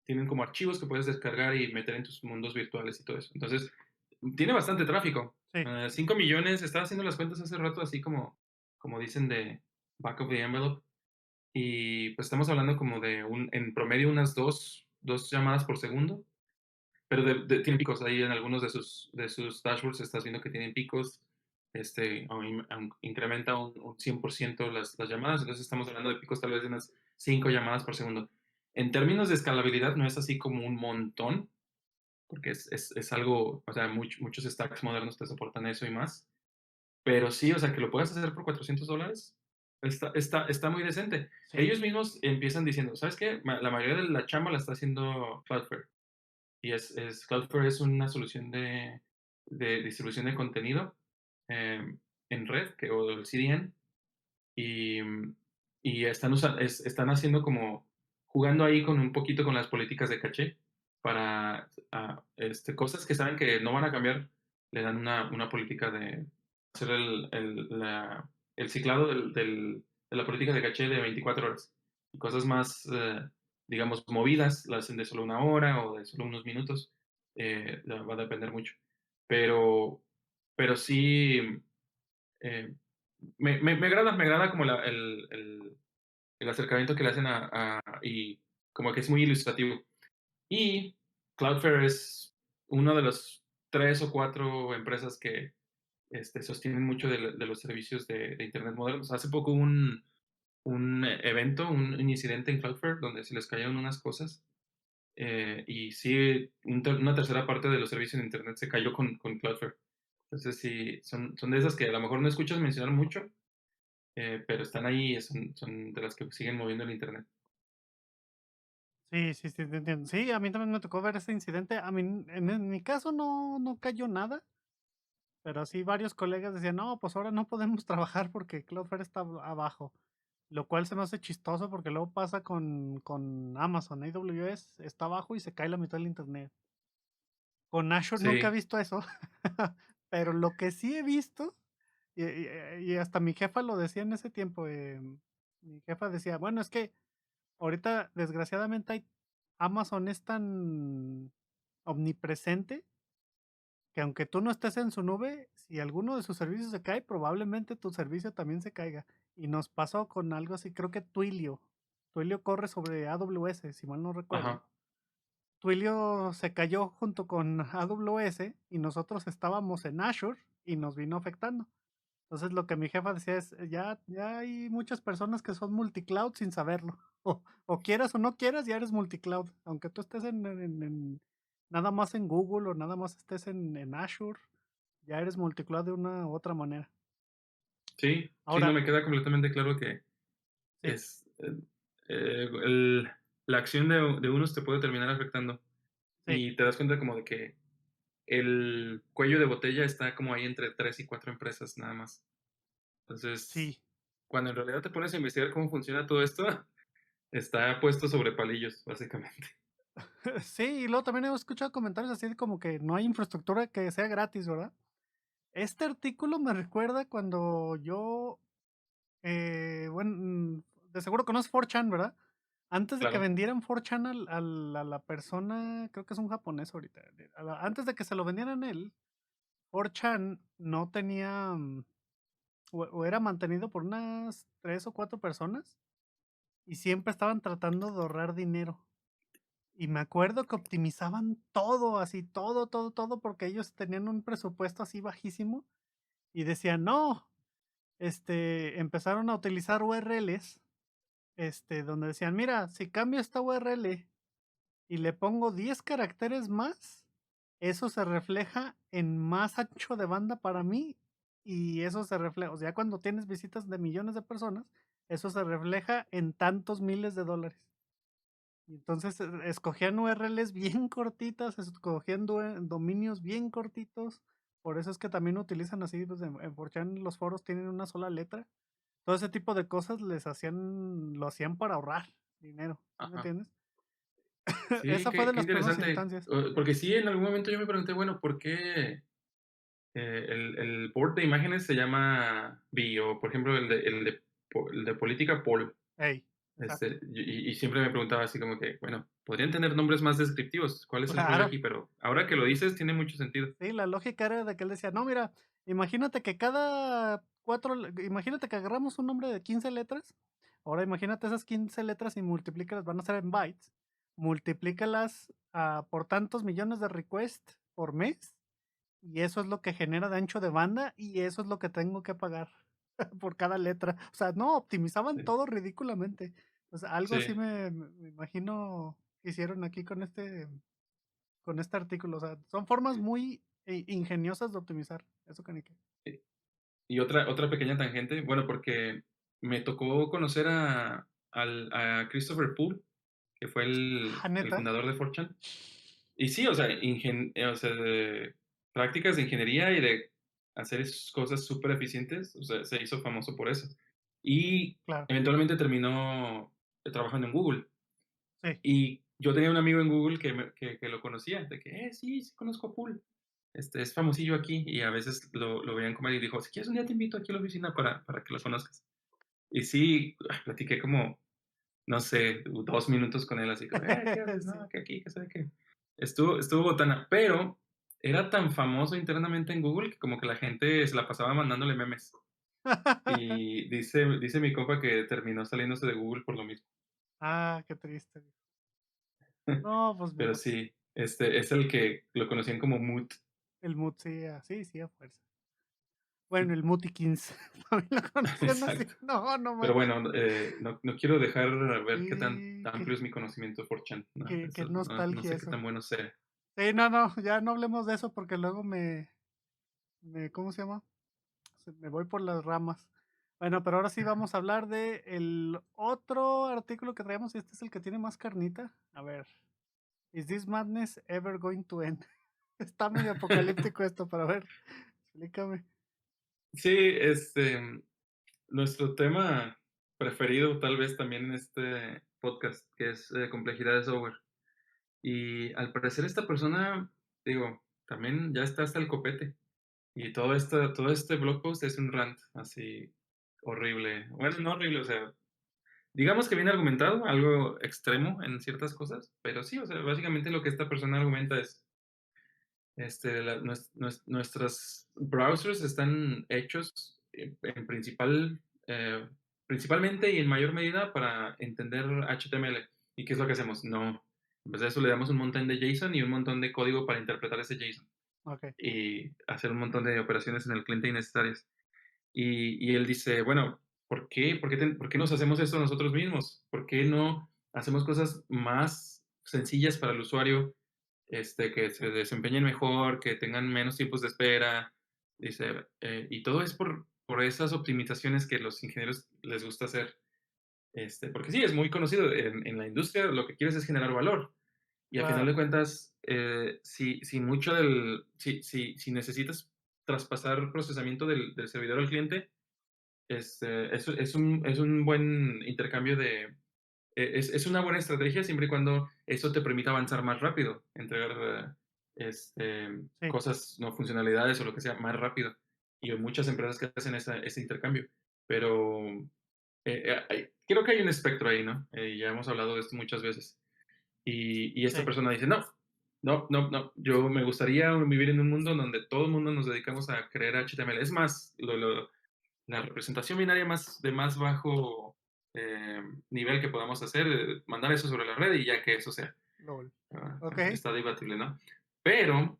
tienen como archivos que puedes descargar y meter en tus mundos virtuales y todo eso. Entonces, tiene bastante tráfico. sí, 5 millones, estaba haciendo las cuentas hace rato, así como dicen de back of the envelope. Y pues estamos hablando como en promedio unas dos llamadas por segundo. Pero tienen picos ahí en algunos de sus dashboards, estás viendo que tienen picos, incrementa un 100% las llamadas, entonces estamos hablando de picos tal vez de unas 5 llamadas por segundo. En términos de escalabilidad no es así como un montón, porque es algo, o sea, muchos stacks modernos te soportan eso y más, pero sí, o sea, que lo puedas hacer por $400, está muy decente. sí. Ellos mismos empiezan diciendo, ¿sabes qué? La mayoría de la chamba la está haciendo Cloudflare. Y Cloudflare es una solución de distribución de contenido, en red, o el CDN, y, y están haciendo como jugando ahí con un poquito con las políticas de caché para, cosas que saben que no van a cambiar, le dan una política de hacer el ciclado de la política de caché de 24 horas. Y cosas más, digamos, movidas, las hacen de solo una hora o de solo unos minutos, va a depender mucho. Pero, pero sí, eh, me agrada como el acercamiento que le hacen y como que es muy ilustrativo. Y Cloudflare es uno de los 3 o 4 empresas que, sostienen mucho de los servicios de Internet modernos. Hace poco hubo un evento, un incidente en Cloudflare donde se les cayeron unas cosas, y sí, una tercera parte de los servicios de Internet se cayó con Cloudflare. Entonces sí, son de esas que a lo mejor no escuchas mencionar mucho, pero están ahí, son de las que siguen moviendo el Internet. Sí, sí, sí, te entiendo. Sí, a mí también me tocó ver ese incidente. A mí, en mi caso no cayó nada, pero sí varios colegas decían, no, pues ahora no podemos trabajar porque Cloudflare está abajo. Lo cual se me hace chistoso porque luego pasa con Amazon, AWS está abajo y se cae la mitad del internet. Con Azure nunca he Sí, visto eso, pero lo que sí he visto, y hasta mi jefa lo decía en ese tiempo, mi jefa decía, bueno, es que ahorita desgraciadamente Amazon es tan omnipresente que aunque tú no estés en su nube, si alguno de sus servicios se cae, probablemente tu servicio también se caiga. Y nos pasó con algo así, creo que Twilio. Twilio corre sobre AWS, si mal no recuerdo. ajá, Twilio se cayó junto con AWS y nosotros estábamos en Azure y nos vino afectando. Entonces lo que mi jefa decía es, ya hay muchas personas que son multicloud sin saberlo. O quieras o no quieras, ya eres multicloud. Aunque tú estés nada más en Google o nada más estés en Azure, ya eres multicloud de una u otra manera. sí, sí, no, Ahora, me queda completamente claro que sí, es, la acción de unos te puede terminar afectando, sí, y te das cuenta como de que el cuello de botella está como ahí entre 3 y 4 empresas nada más. Entonces, sí. cuando en realidad te pones a investigar cómo funciona todo esto, está puesto sobre palillos, básicamente. Sí, y luego también he escuchado comentarios así de como que no hay infraestructura que sea gratis, ¿verdad? Este artículo me recuerda cuando yo, bueno, de seguro conoces 4chan, ¿verdad? Antes de que Claro, vendieran 4chan a la persona, creo que es un japonés ahorita, antes de que se lo vendieran él, 4chan no tenía, o era mantenido por unas 3 o 4 personas y siempre estaban tratando de ahorrar dinero. Y me acuerdo que optimizaban todo, así, todo, todo, todo, porque ellos tenían un presupuesto así bajísimo y decían, no, empezaron a utilizar URLs, donde decían, mira, si cambio esta URL y le pongo 10 caracteres más, eso se refleja en más ancho de banda para mí y eso se refleja, o sea, cuando tienes visitas de millones de personas, eso se refleja en tantos miles de dólares. Y entonces escogían URLs bien cortitas, escogían dominios bien cortitos. Por eso es que también utilizan así, pues en 4chan los foros tienen una sola letra. Todo ese tipo de cosas lo hacían para ahorrar dinero, ¿sí me ajá. entiendes? Sí, Esa fue de qué las primeras interesante. instancias. Porque sí, en algún momento yo me pregunté, bueno, ¿por qué el board de imágenes se llama B? O, por ejemplo, el de política, Pol. Ey, exacto. Y siempre me preguntaba así como que, bueno, podrían tener nombres más descriptivos. ¿Cuál es el rollo Claro. aquí? Pero ahora que lo dices, tiene mucho sentido. Sí, la lógica era de que él decía, no, mira, imagínate que agarramos un nombre de 15 letras, ahora imagínate esas 15 letras y multiplícalas, van a ser en bytes, multiplícalas por tantos millones de requests por mes, y eso es lo que genera de ancho de banda, y eso es lo que tengo que pagar por cada letra. O sea, no, optimizaban Sí, todo ridículamente. O sea, algo así sí. me imagino que hicieron aquí con este artículo. O sea, son formas muy ingeniosas de optimizar. Eso canique. Sí. Y otra pequeña tangente, bueno, porque me tocó conocer a Christopher Poole, que fue Ah, el neta. fundador de 4chan. Y sí, o sea, prácticas de ingeniería y de hacer cosas súper eficientes, o sea, se hizo famoso por eso. Y claro. eventualmente terminó trabajando en Google. Sí. Y yo tenía un amigo en Google que lo conocía, de que, sí, sí conozco a Pool, es famosillo aquí, y a veces lo veían comer y dijo: "Si quieres un día te invito aquí a la oficina para que lo conozcas". Y sí, platiqué como, no sé, 2 minutos con él, así como: ¿qué haces? No, Sí. que aquí, que sabe qué". Estuvo botana, pero era tan famoso internamente en Google que como que la gente se la pasaba mandándole memes. Y dice mi compa que terminó saliéndose de Google por lo mismo. Ah, qué triste. No, pues Pero mira, sí, es el que lo conocían como Moot. el mood sí, sí, sí, a fuerza. Bueno, el Mutikins, también lo conocían así. Exacto. No, no Pero manches. bueno, no quiero dejar ver qué tan Sí, amplio es mi conocimiento de 4chan. No, qué eso no nostalgia sé qué eso. tan bueno sea. Sí, no, no, ya no hablemos de eso porque luego ¿cómo se llama? Me voy por las ramas. Bueno, pero ahora sí vamos a hablar de el otro artículo que traemos y este es el que tiene más carnita. A ver, ¿Is this madness ever going to end? Está medio apocalíptico esto, pero a ver, explícame. Sí, nuestro tema preferido tal vez también en este podcast, que es complejidad de software. Y al parecer esta persona, digo, también ya está hasta el copete. Y todo este blog post es un rant así horrible. Bueno, no horrible, o sea, digamos que bien argumentado, algo extremo en ciertas cosas, pero sí, o sea, básicamente lo que esta persona argumenta es, nuestros browsers están hechos principalmente y en mayor medida para entender HTML. ¿Y qué es lo que hacemos? No, en vez de eso le damos un montón de JSON y un montón de código para interpretar ese JSON Ok, y hacer un montón de operaciones en el cliente innecesarias. Y él dice, bueno, ¿por qué nos hacemos esto nosotros mismos? ¿Por qué no hacemos cosas más sencillas para el usuario, que se desempeñen mejor, que tengan menos tiempos de espera? Dice, y todo es por esas optimizaciones que los ingenieros les gusta hacer. Porque sí, es muy conocido en la industria, lo que quieres es generar valor. Y a final claro, de cuentas, si mucho si necesitas traspasar procesamiento del servidor al cliente, es un buen intercambio es una buena estrategia siempre y cuando eso te permita avanzar más rápido, entregar sí, cosas, no funcionalidades o lo que sea, más rápido. Y hay muchas empresas que hacen ese intercambio. Pero creo que hay un espectro ahí, ¿no? Ya hemos hablado de esto muchas veces. Y esta sí, persona dice, no, no, no, no, yo me gustaría vivir en un mundo donde todo el mundo nos dedicamos a crear HTML. Es más, la representación binaria de más bajo nivel que podamos hacer, mandar eso sobre la red y ya que eso sea. lol. Ok, Está debatible, ¿no? Pero,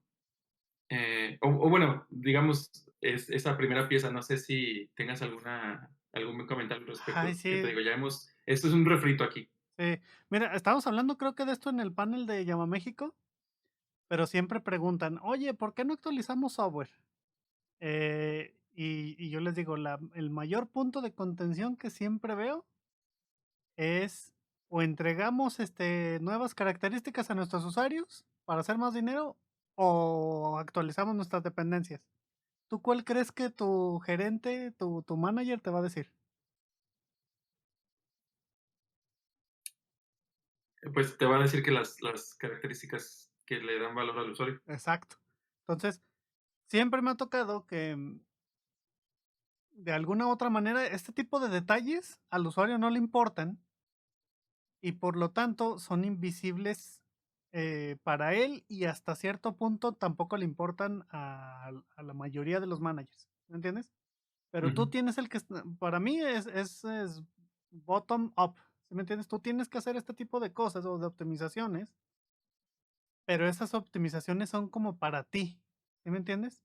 o bueno, digamos, esa primera pieza, no sé si tengas algún comentario al ay, respecto, que te sí, digo, esto es un refrito aquí. sí. Mira, estábamos hablando creo que de esto en el panel de Llama México, pero siempre preguntan, oye, ¿por qué no actualizamos software? Y yo les digo, el mayor punto de contención que siempre veo es o entregamos nuevas características a nuestros usuarios para hacer más dinero o actualizamos nuestras dependencias. ¿Tú cuál crees que tu gerente, tu manager te va a decir? Pues te va a decir que las características que le dan valor al usuario. Exacto. Entonces, siempre me ha tocado que de alguna u otra manera este tipo de detalles al usuario no le importan y por lo tanto son invisibles para él y hasta cierto punto tampoco le importan a la mayoría de los managers, ¿me entiendes? Pero tú Ujú, tienes el que, para mí es bottom up, ¿sí me entiendes? Tú tienes que hacer este tipo de cosas o de optimizaciones, pero esas optimizaciones son como para ti, ¿sí me entiendes?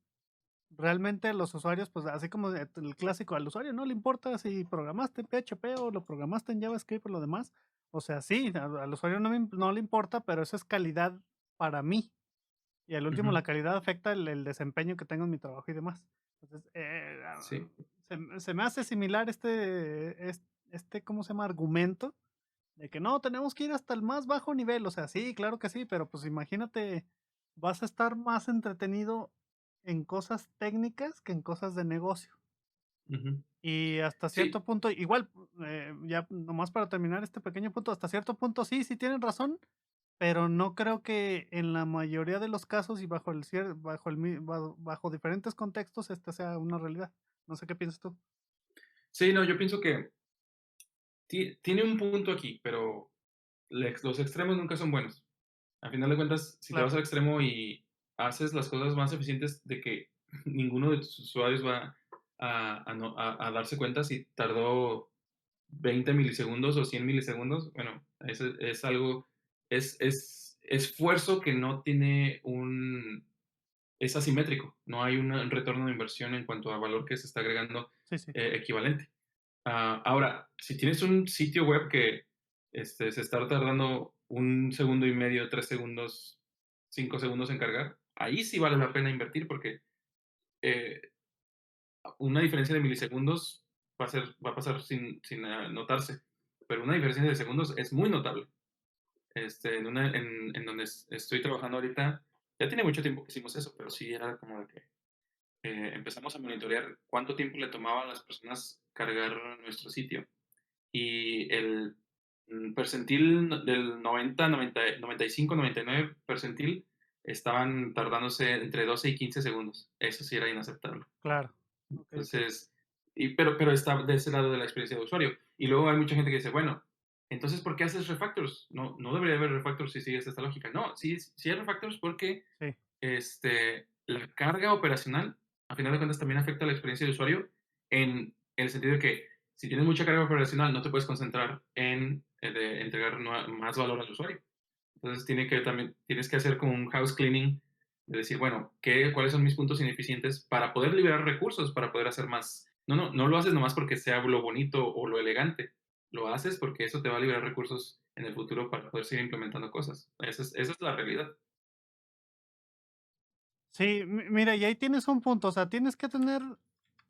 Realmente los usuarios, pues así como el clásico, al usuario no le importa si programaste en PHP o lo programaste en JavaScript o lo demás. O sea, sí, al usuario no le importa, pero eso es calidad para mí. Y al último, ujú, la calidad afecta el desempeño que tengo en mi trabajo y demás. Entonces, sí. se me hace similar ¿cómo se llama? Argumento de que no, tenemos que ir hasta el más bajo nivel. O sea, sí, claro que sí, pero pues imagínate, vas a estar más entretenido en cosas técnicas que en cosas de negocio. Ujú. Y hasta Sí, cierto punto, igual, ya nomás para terminar este pequeño punto, hasta cierto punto sí, sí tienen razón, pero no creo que en la mayoría de los casos y bajo el bajo diferentes contextos, esta sea una realidad. No sé qué piensas tú. sí, no, yo pienso que tiene un punto aquí, pero los extremos nunca son buenos. Al final de cuentas, si te Claro, vas al extremo y haces las cosas más eficientes de que ninguno de tus usuarios va a darse cuenta si tardó 20 milisegundos o 100 milisegundos, bueno, es algo, es esfuerzo que no tiene es asimétrico, no hay un retorno de inversión en cuanto a valor que se está agregando sí, sí, equivalente. Ahora, si tienes un sitio web que se está tardando 1 segundo y medio, 3 segundos, 5 segundos en cargar, ahí sí vale la pena invertir porque eh, una diferencia de milisegundos va a pasar sin notarse, pero una diferencia de segundos es muy notable. En donde estoy trabajando ahorita, ya tiene mucho tiempo que hicimos eso, pero sí era como de que empezamos a monitorear cuánto tiempo le tomaba a las personas cargar nuestro sitio y el percentil del 90, 90, 95, 99 percentil estaban tardándose entre 12 y 15 segundos. Eso sí era inaceptable. claro. Okey, okey. Entonces, pero está de ese lado de la experiencia de usuario. Y luego hay mucha gente que dice, bueno, entonces, ¿por qué haces refactors? No, no debería haber refactors si sigues esta lógica. No, sí, sí hay refactors porque Sí, la carga operacional, a final de cuentas, también afecta la experiencia de usuario en el sentido de que si tienes mucha carga operacional, no te puedes concentrar en entregar más valor al usuario. Entonces también tienes que hacer como un house cleaning de decir, bueno, ¿cuáles son mis puntos ineficientes para poder liberar recursos, para poder hacer más? No, no, no lo haces nomás porque sea lo bonito o lo elegante. Lo haces porque eso te va a liberar recursos en el futuro para poder seguir implementando cosas. Esa es la realidad. sí, mira, y ahí tienes un punto, o sea, tienes que tener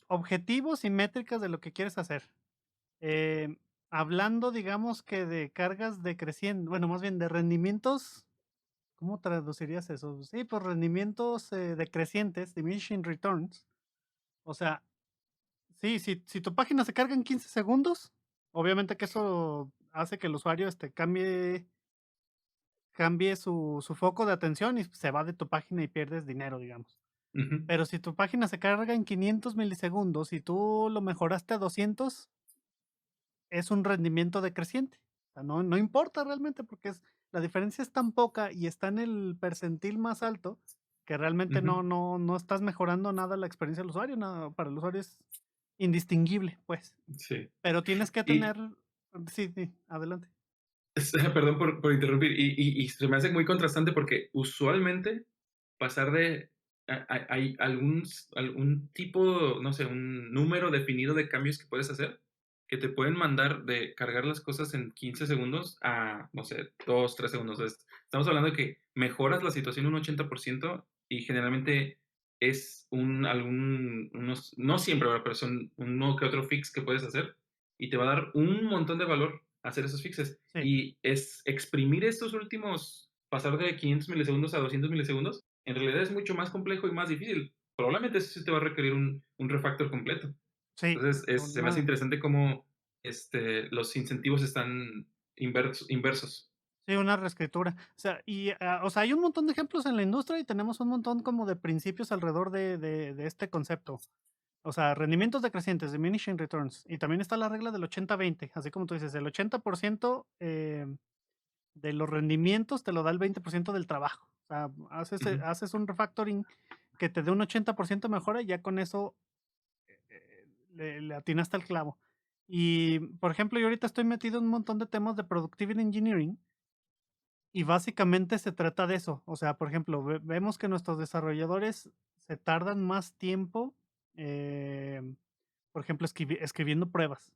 objetivos y métricas de lo que quieres hacer. Hablando, digamos que de cargas decrecientes, bueno, más bien de rendimientos, ¿cómo traducirías eso? Sí, pues rendimientos, decrecientes, diminishing returns. O sea, sí, si tu página se carga en 15 segundos, obviamente que eso hace que el usuario, cambie su foco de atención y se va de tu página y pierdes dinero, digamos. Ujú. Pero si tu página se carga en 500 milisegundos y tú lo mejoraste a 200, es un rendimiento decreciente. O sea, no importa realmente porque la diferencia es tan poca y está en el percentil más alto que realmente Ujú. no estás mejorando nada la experiencia del usuario, nada, para el usuario es indistinguible, pues. Sí. Pero tienes que Y tener sí, sí, adelante. perdón por interrumpir, y se me hace muy contrastante porque usualmente pasar de hay algún tipo, no sé, un número definido de cambios que puedes hacer, que te pueden mandar de cargar las cosas en 15 segundos a, no sé, 2 3 segundos. Estamos hablando de que mejoras la situación un 80% y generalmente es unos no siempre, ¿verdad? Pero son uno que otro fix que puedes hacer y te va a dar un montón de valor hacer esos fixes. Sí, Y es exprimir estos últimos, pasar de 500 milisegundos a 200 milisegundos, en realidad es mucho más complejo y más difícil. Probablemente eso sí te va a requerir un refactor completo. sí, Entonces, se me hace interesante cómo los incentivos están inversos. sí, una reescritura. O sea, o sea, hay un montón de ejemplos en la industria y tenemos un montón como de principios alrededor de este concepto. O sea, rendimientos decrecientes, diminishing returns. Y también está la regla del 80-20, así como tú dices, el 80% de los rendimientos te lo da el 20% del trabajo. O sea, Ujú, haces un refactoring que te dé un 80% mejora y ya con eso le atinaste al clavo. Y, por ejemplo, yo ahorita estoy metido en un montón de temas de Productivity Engineering y básicamente se trata de eso. O sea, por ejemplo, vemos que nuestros desarrolladores se tardan más tiempo, por ejemplo, escribiendo pruebas.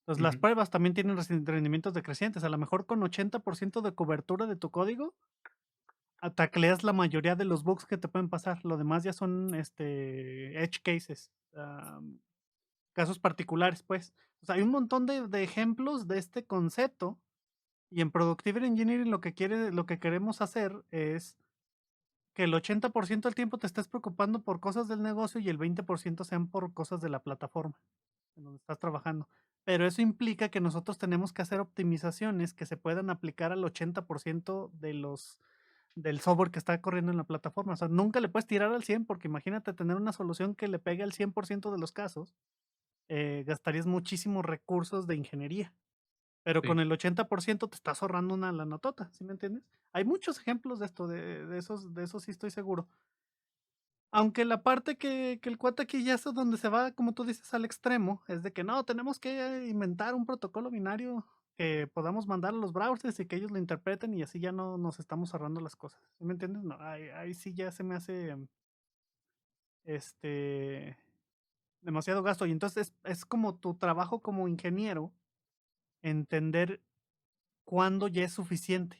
Entonces, las ujú. pruebas también tienen rendimientos decrecientes. A lo mejor con 80% de cobertura de tu código, tacleas la mayoría de los bugs que te pueden pasar. Lo demás ya son edge cases, casos particulares, pues. O sea, hay un montón de ejemplos de este concepto. Y en Productivity Engineering lo que queremos hacer es que el 80% del tiempo te estés preocupando por cosas del negocio y el 20% sean por cosas de la plataforma en donde estás trabajando. Pero eso implica que nosotros tenemos que hacer optimizaciones que se puedan aplicar al 80% del software que está corriendo en la plataforma. O sea, nunca le puedes tirar al 100 porque imagínate tener una solución que le pegue al 100% de los casos, gastarías muchísimos recursos de ingeniería. Pero con Sí, el 80% te estás ahorrando una lanotota, ¿sí me entiendes? Hay muchos ejemplos de esto, de esos sí estoy seguro. Aunque la parte que el cuate aquí ya es donde se va, como tú dices, al extremo, es de que no, tenemos que inventar un protocolo binario que podamos mandar a los browsers y que ellos lo interpreten y así ya no nos estamos ahorrando las cosas. ¿Sí me entiendes? No, ahí sí ya se me hace este demasiado gasto. Y entonces es como tu trabajo como ingeniero entender cuándo ya es suficiente.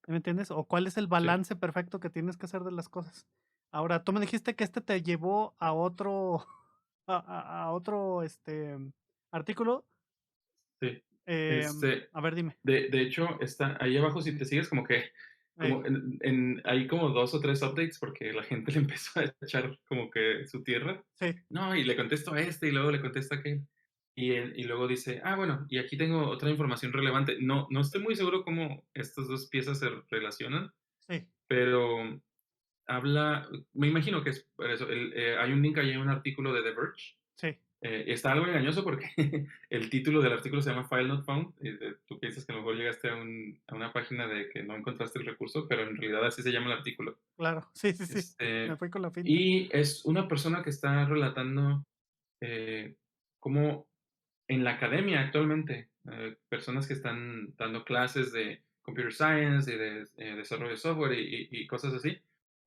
¿Sí me entiendes? O cuál es el sí, balance perfecto que tienes que hacer de las cosas. Ahora, tú me dijiste que este te llevó a otro, a otro, artículo. sí. Em, Este, a ver, dime. de hecho, está ahí abajo, si te sigues, como que, Ey, como hay como 2 o 3 updates porque la gente le empezó a echar como que su tierra. sí, No, y le contesto a este y luego le contesto a aquel. Y luego dice, ah, bueno, y aquí tengo otra información relevante. No, no estoy muy seguro cómo estas dos piezas se relacionan, sí, pero habla, me imagino que es por eso. Hay un link ahí en un artículo de The Verge. sí, Está algo engañoso porque el título del artículo se llama File Not Found. Y tú piensas que a lo mejor llegaste a una página de que no encontraste el recurso, pero en realidad así se llama el artículo. claro. Sí, sí, sí. Me Este, fui con la finta. y es una persona que está relatando cómo en la academia actualmente, personas que están dando clases de computer science y de desarrollo de software y cosas así,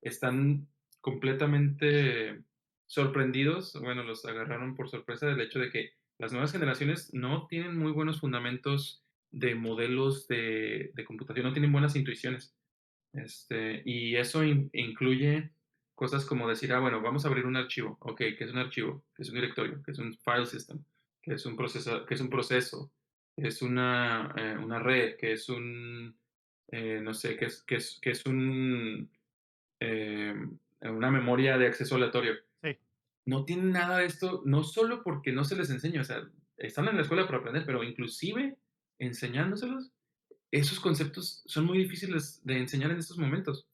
están completamente sorprendidos, bueno, los agarraron por sorpresa del hecho de que las nuevas generaciones no tienen muy buenos fundamentos de modelos de computación, no tienen buenas intuiciones. Y eso incluye cosas como decir, ah, bueno, vamos a abrir un archivo. Ok, ¿qué es un archivo? ¿Qué es un directorio? ¿Qué es un file system? ¿Qué es un proceso? ¿Qué es un proceso? ¿Qué es una red? ¿Qué es no sé, qué es eh, una memoria de acceso aleatorio? Sí, No tienen nada de esto, no solo porque no se les enseña, o sea, están en la escuela para aprender, pero inclusive enseñándoselos, esos conceptos son muy difíciles de enseñar en estos momentos.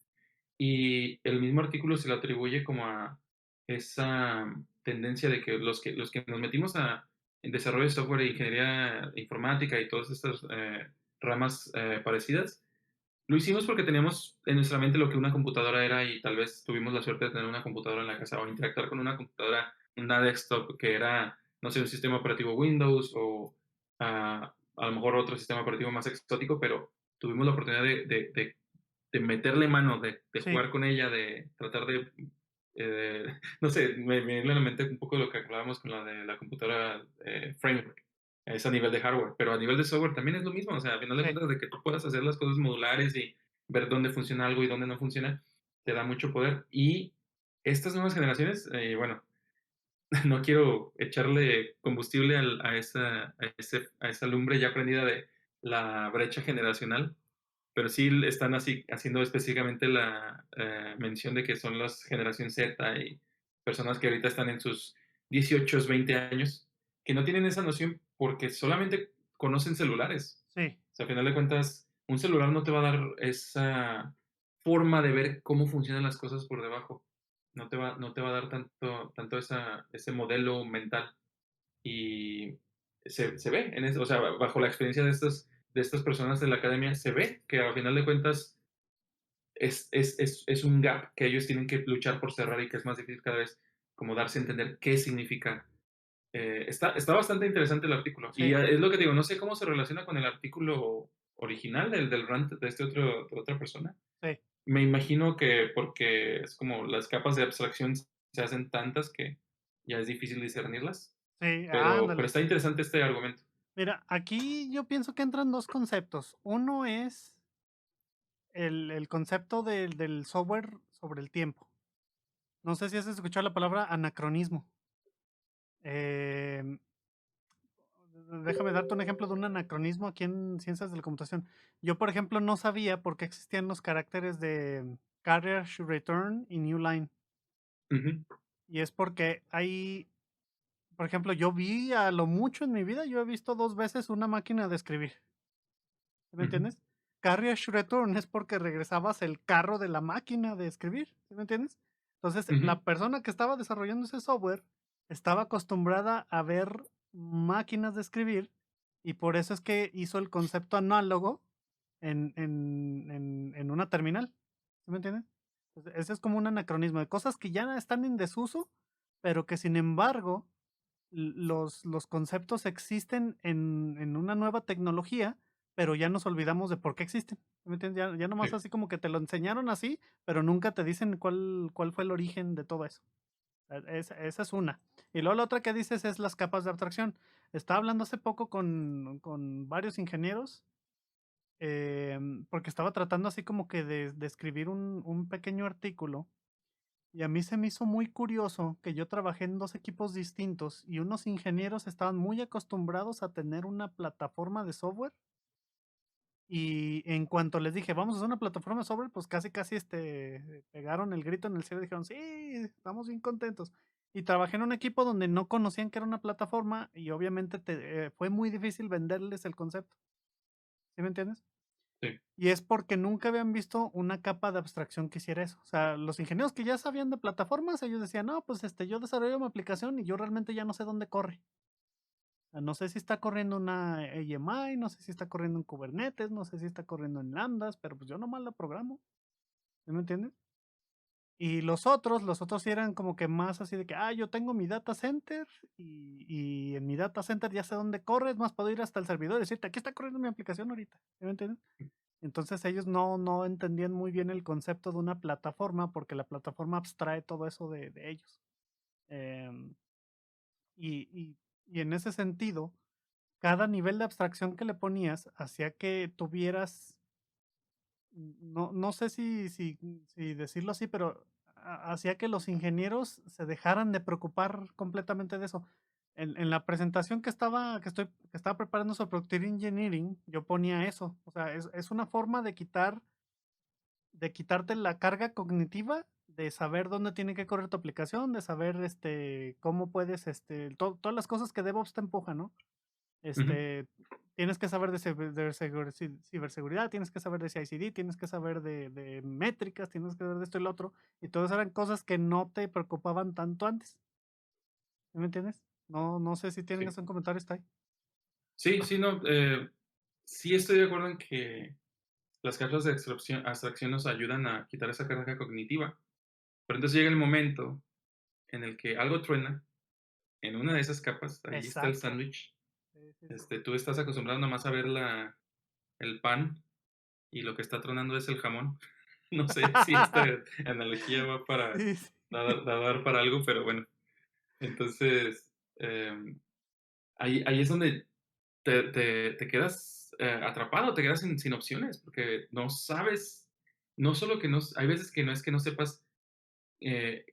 Y el mismo artículo se le atribuye como a esa tendencia de que los que nos metimos en desarrollo de software e ingeniería informática y todas estas ramas parecidas, lo hicimos porque teníamos en nuestra mente lo que una computadora era y tal vez tuvimos la suerte de tener una computadora en la casa o interactuar con una computadora, una desktop que era, no sé, un sistema operativo Windows o a lo mejor otro sistema operativo más exótico, pero tuvimos la oportunidad de meterle mano, de sí, jugar con ella, de tratar no sé, me viene a la mente un poco de lo que hablábamos con la de la computadora framework. Es a nivel de hardware, pero a nivel de software también es lo mismo. O sea, a final de sí, cuentas, de que tú puedas hacer las cosas modulares y ver dónde funciona algo y dónde no funciona, te da mucho poder. Y estas nuevas generaciones, bueno, no quiero echarle combustible a esa lumbre ya prendida de la brecha generacional, pero sí están así haciendo específicamente la mención de que son las generación Z y personas que ahorita están en sus 18, 20 años, que no tienen esa noción porque solamente conocen celulares. sí, O sea, a final de cuentas, un celular no te va a dar esa forma de ver cómo funcionan las cosas por debajo. No te va a dar tanto ese modelo mental. Y se ve en eso, o sea, bajo la experiencia de estas personas de la academia, se ve que a final de cuentas es un gap que ellos tienen que luchar por cerrar y que es más difícil cada vez como darse a entender qué significa. Está bastante interesante el artículo. Y sí, es lo que digo, no sé cómo se relaciona con el artículo original, del rant de de otra persona. sí, Me imagino que porque es como las capas de abstracción se hacen tantas que ya es difícil discernirlas, sí, pero ándale. está interesante este argumento. Mira, aquí yo pienso que entran dos conceptos. Uno es el concepto del software sobre el tiempo. No sé si has escuchado la palabra anacronismo. Em, Déjame darte un ejemplo de un anacronismo aquí en ciencias de la computación. Yo, por ejemplo, no sabía por qué existían los caracteres Carriage Return y New Line. Ujú, Y es porque hay, por ejemplo, yo vi a lo mucho en mi vida, yo he visto 2 veces una máquina de escribir, ¿sí me ujú, entiendes? Carriage Return es porque regresabas el carro de la máquina de escribir, ¿sí me entiendes? Entonces, ujú. la persona que estaba desarrollando ese software estaba acostumbrada a ver máquinas de escribir y por eso es que hizo el concepto análogo en una terminal, ¿sí me entiendes? Entonces, ese es como un anacronismo de cosas que ya están en desuso, pero que sin embargo los conceptos existen en una nueva tecnología, pero ya nos olvidamos de por qué existen. ¿Sí me entiendes? Ya nomás Sí, así como que te lo enseñaron así, pero nunca te dicen cuál fue el origen de todo eso. Esa es una. Y luego la otra que dices es las capas de abstracción. Estaba hablando hace poco con varios ingenieros, porque estaba tratando así como que de escribir un pequeño artículo y a mí se me hizo muy curioso que yo trabajé en 2 equipos distintos y unos ingenieros estaban muy acostumbrados a tener una plataforma de software y en cuanto les dije: "Vamos a hacer una plataforma de software", pues casi, pegaron el grito en el cielo y dijeron: "Sí, estamos bien contentos". Y trabajé en un equipo donde no conocían que era una plataforma y obviamente fue muy difícil venderles el concepto, ¿sí me entiendes? sí. Y es porque nunca habían visto una capa de abstracción que hiciera eso. O sea, los ingenieros que ya sabían de plataformas, ellos decían, no, pues yo desarrollo mi aplicación y yo realmente ya no sé dónde corre. No sé si está corriendo una AMI, no sé si está corriendo en Kubernetes, no sé si está corriendo en Lambdas, pero pues yo nomás la programo. ¿Sí me entiendes? Y los otros sí eran como que más así de que, yo tengo mi data center y en mi data center ya sé dónde corre, es más, puedo ir hasta el servidor y decirte, aquí está corriendo mi aplicación ahorita. ¿Sí me entiendes? Entonces ellos no entendían muy bien el concepto de una plataforma porque la plataforma abstrae todo eso de ellos. Em, y, y- y en ese sentido, cada nivel de abstracción que le ponías hacía que tuvieras, no sé si decirlo así, pero hacía que los ingenieros se dejaran de preocupar completamente de eso. En la presentación que estaba preparando sobre Productive Engineering, yo ponía eso. O sea, es una forma de quitarte la carga cognitiva, de saber dónde tiene que correr tu aplicación, de saber cómo puedes, todas las cosas que DevOps te empuja, ¿no? Ujú. Este, tienes que saber de ciberseguridad, tienes que saber de CI/CD, tienes que saber de métricas, tienes que saber de esto y lo otro, y todas eran cosas que no te preocupaban tanto antes. ¿Sí me entiendes? No sé si Sí. tienes un comentario, está ahí. Sí, sí, no, sí estoy de acuerdo en que las capas de abstracción nos ayudan a quitar esa carga cognitiva, pero entonces llega el momento en el que algo truena en una de esas capas, ahí está el Exacto. sándwich. Sí, sí, sí. Tú estás acostumbrado nomás a ver el pan y lo que está tronando es el jamón. No sé si esta analogía va para Sí, sí. dar para algo, pero bueno. Entonces, ahí es donde te quedas, atrapado, te quedas sin opciones, porque no sabes, no solo que no hay veces que no es que no sepas, eh,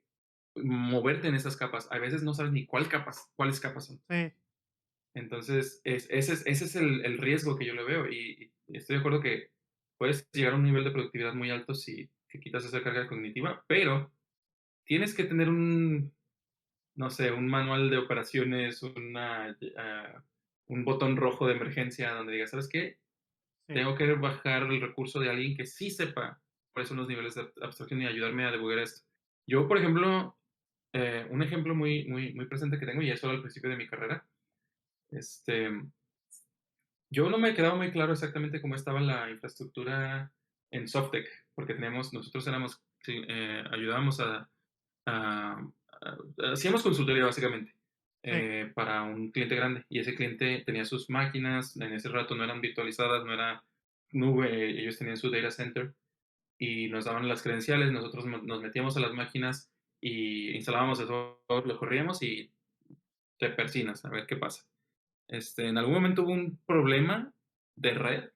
moverte en esas capas, a veces no sabes ni cuáles capas son. Sí, Entonces, ese es el riesgo que yo le veo, y estoy de acuerdo que puedes llegar a un nivel de productividad muy alto si te quitas esa carga cognitiva, pero tienes que tener no sé, un manual de operaciones, un botón rojo de emergencia donde digas, ¿sabes qué? sí, Tengo que bajar el recurso de alguien que sí sepa cuáles son los niveles de abstracción y ayudarme a debugar esto. Yo, por ejemplo, un ejemplo muy presente que tengo, y eso al principio de mi carrera, este, yo no me quedaba muy claro exactamente cómo estaba la infraestructura en Softec, porque nosotros éramos, sí, ayudábamos a- hacíamos consultoría básicamente sí, para un cliente grande, y ese cliente tenía sus máquinas, en ese rato no eran virtualizadas, no era nube, ellos tenían su data center y nos daban las credenciales, nosotros nos metíamos a las máquinas y instalábamos el software, lo corríamos y te persinas a ver qué pasa. En algún momento hubo un problema de red,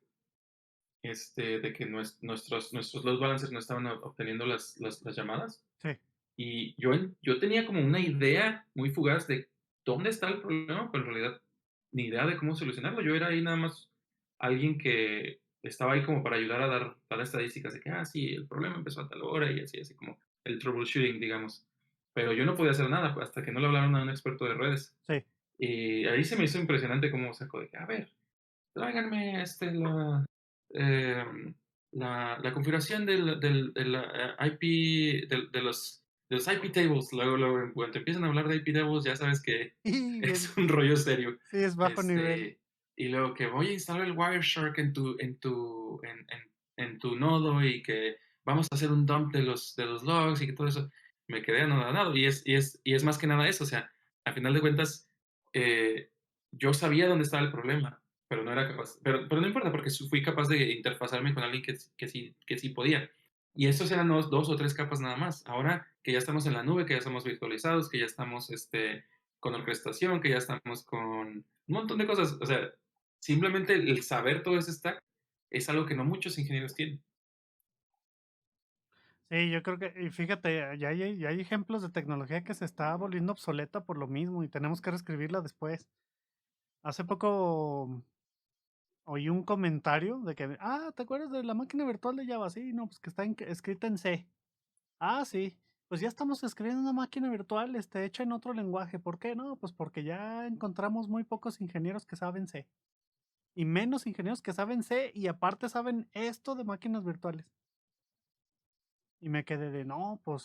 de que nuestros load balancers no estaban obteniendo las llamadas, sí. y yo tenía como una idea muy fugaz de dónde está el problema, pero en realidad ni idea de cómo solucionarlo. Yo era ahí nada más alguien que estaba ahí como para ayudar a dar estadísticas de que, sí, el problema empezó a tal hora y así, así como el troubleshooting, digamos. Pero yo no podía hacer nada pues, hasta que no le hablaron a un experto de redes. Sí. Y ahí se me hizo impresionante cómo sacó de que, a ver, tráiganme la configuración de la IP, de los IP tables. Luego, cuando te empiezan a hablar de IP tables, ya sabes que Y bien, es un rollo serio. sí, es bajo nivel. Y luego que voy a instalar el Wireshark en tu nodo y que vamos a hacer un dump de los logs y que todo eso. Me quedé anonadado. Y es más que nada eso. O sea, a final de cuentas, eh, yo sabía dónde estaba el problema, pero no era capaz. Pero no importa, porque fui capaz de interfazarme con alguien que sí podía. Y esos eran dos o tres capas nada más. Ahora que ya estamos en la nube, que ya estamos virtualizados, que ya estamos con orquestación, que ya estamos con un montón de cosas. O sea, simplemente el saber todo ese stack es algo que no muchos ingenieros tienen. Sí, yo creo que, y fíjate, ya hay ejemplos de tecnología que se está volviendo obsoleta por lo mismo y tenemos que reescribirla después. Hace poco oí un comentario de que, ¿te acuerdas de la máquina virtual de Java? Sí, no, pues que está escrita en C. Ah, sí, pues ya estamos escribiendo una máquina virtual, hecha en otro lenguaje. ¿Por qué? No, pues porque ya encontramos muy pocos ingenieros que saben C. Y menos ingenieros que saben C y aparte saben esto de máquinas virtuales. Y me quedé de, no, pues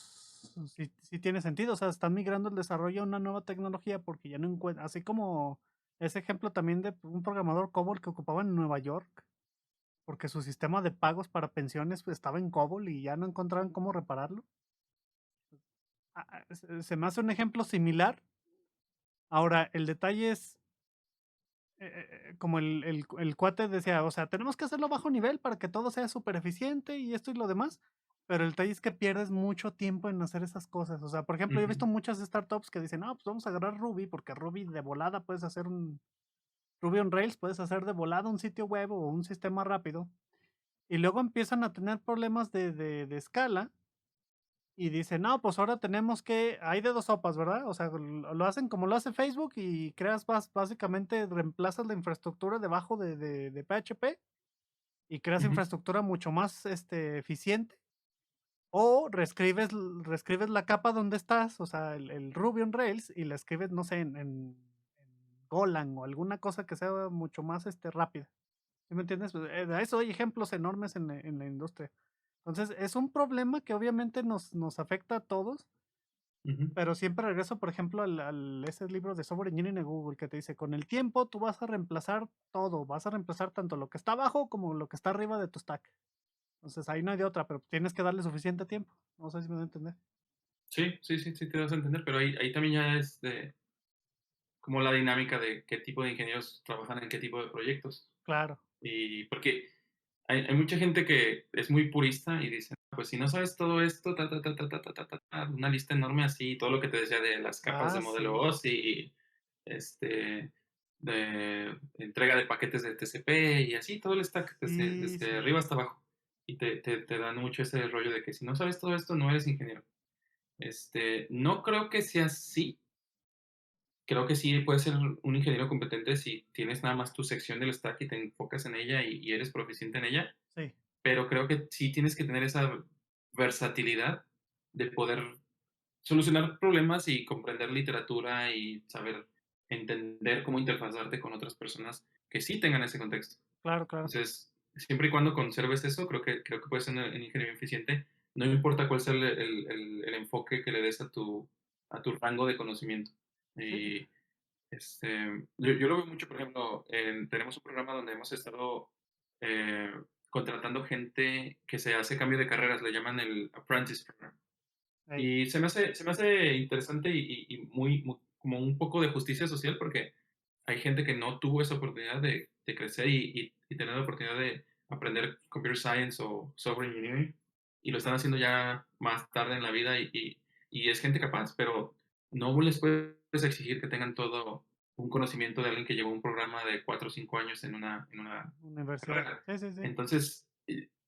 sí, sí tiene sentido. O sea, están migrando el desarrollo a una nueva tecnología porque ya no encuentran, así como ese ejemplo también de un programador COBOL que ocupaba en Nueva York, porque su sistema de pagos para pensiones pues, estaba en COBOL y ya no encontraban cómo repararlo. Se me hace un ejemplo similar. Ahora, el detalle es, como el cuate decía, o sea, tenemos que hacerlo bajo nivel para que todo sea súper eficiente y esto y lo demás, pero el detalle es que pierdes mucho tiempo en hacer esas cosas. O sea, por ejemplo, yo he visto Ujú, muchas startups que dicen, no, pues vamos a agarrar Ruby, porque Ruby de volada puedes hacer Ruby on Rails, puedes hacer de volada un sitio web o un sistema rápido, y luego empiezan a tener problemas de escala y dicen, no, pues ahora tenemos que, hay de dos sopas, ¿verdad? O sea, lo hacen como lo hace Facebook y creas, básicamente reemplazas la infraestructura debajo de PHP y creas ujú. infraestructura mucho más eficiente. O reescribes la capa donde estás, o sea, el Ruby on Rails, y la escribes, no sé, en Golang o alguna cosa que sea mucho más rápida. ¿Sí me entiendes? Pues, de eso hay ejemplos enormes en la industria. Entonces, es un problema que obviamente nos afecta a todos, Ujú. pero siempre regreso, por ejemplo, ese libro de Software Engineering de Google que te dice, con el tiempo tú vas a reemplazar todo, vas a reemplazar tanto lo que está abajo como lo que está arriba de tu stack. Entonces, ahí no hay de otra, pero tienes que darle suficiente tiempo. No sé si me voy a entender. Sí, sí, sí, sí te das a entender, pero ahí también ya es como la dinámica de qué tipo de ingenieros trabajan en qué tipo de proyectos. Claro. Y porque hay mucha gente que es muy purista y dice, pues si no sabes todo esto, una lista enorme así, todo lo que te decía de las capas de modelo Sí. OSI, este, de entrega de paquetes de TCP y así, todo el stack Sí, desde sí. arriba hasta abajo. Y te dan mucho ese rollo de que si no sabes todo esto, no eres ingeniero. No creo que sea así. Creo que sí puedes ser un ingeniero competente si tienes nada más tu sección del stack y te enfocas en ella y eres proficiente en ella, Sí. pero creo que sí tienes que tener esa versatilidad de poder solucionar problemas y comprender literatura y saber entender cómo interfazarte con otras personas que sí tengan ese contexto. Claro, claro. Entonces, siempre y cuando conserves eso, creo que puedes ser un ingeniero eficiente, no importa cuál sea el enfoque que le des a tu rango de conocimiento. Sí. Y yo lo veo mucho, por ejemplo, tenemos un programa donde hemos estado eh, contratando gente que se hace cambio de carreras, le llaman el Apprentice Program. Ey. Y se me hace interesante y como un poco de justicia social porque hay gente que no tuvo esa oportunidad de crecer y tener la oportunidad de aprender computer science o software engineering y lo están haciendo ya más tarde en la vida y es gente capaz, pero no les puedes exigir que tengan todo un conocimiento de alguien que llevó un programa de 4 o 5 años en una Universidad. carrera. Sí, sí, sí. Entonces,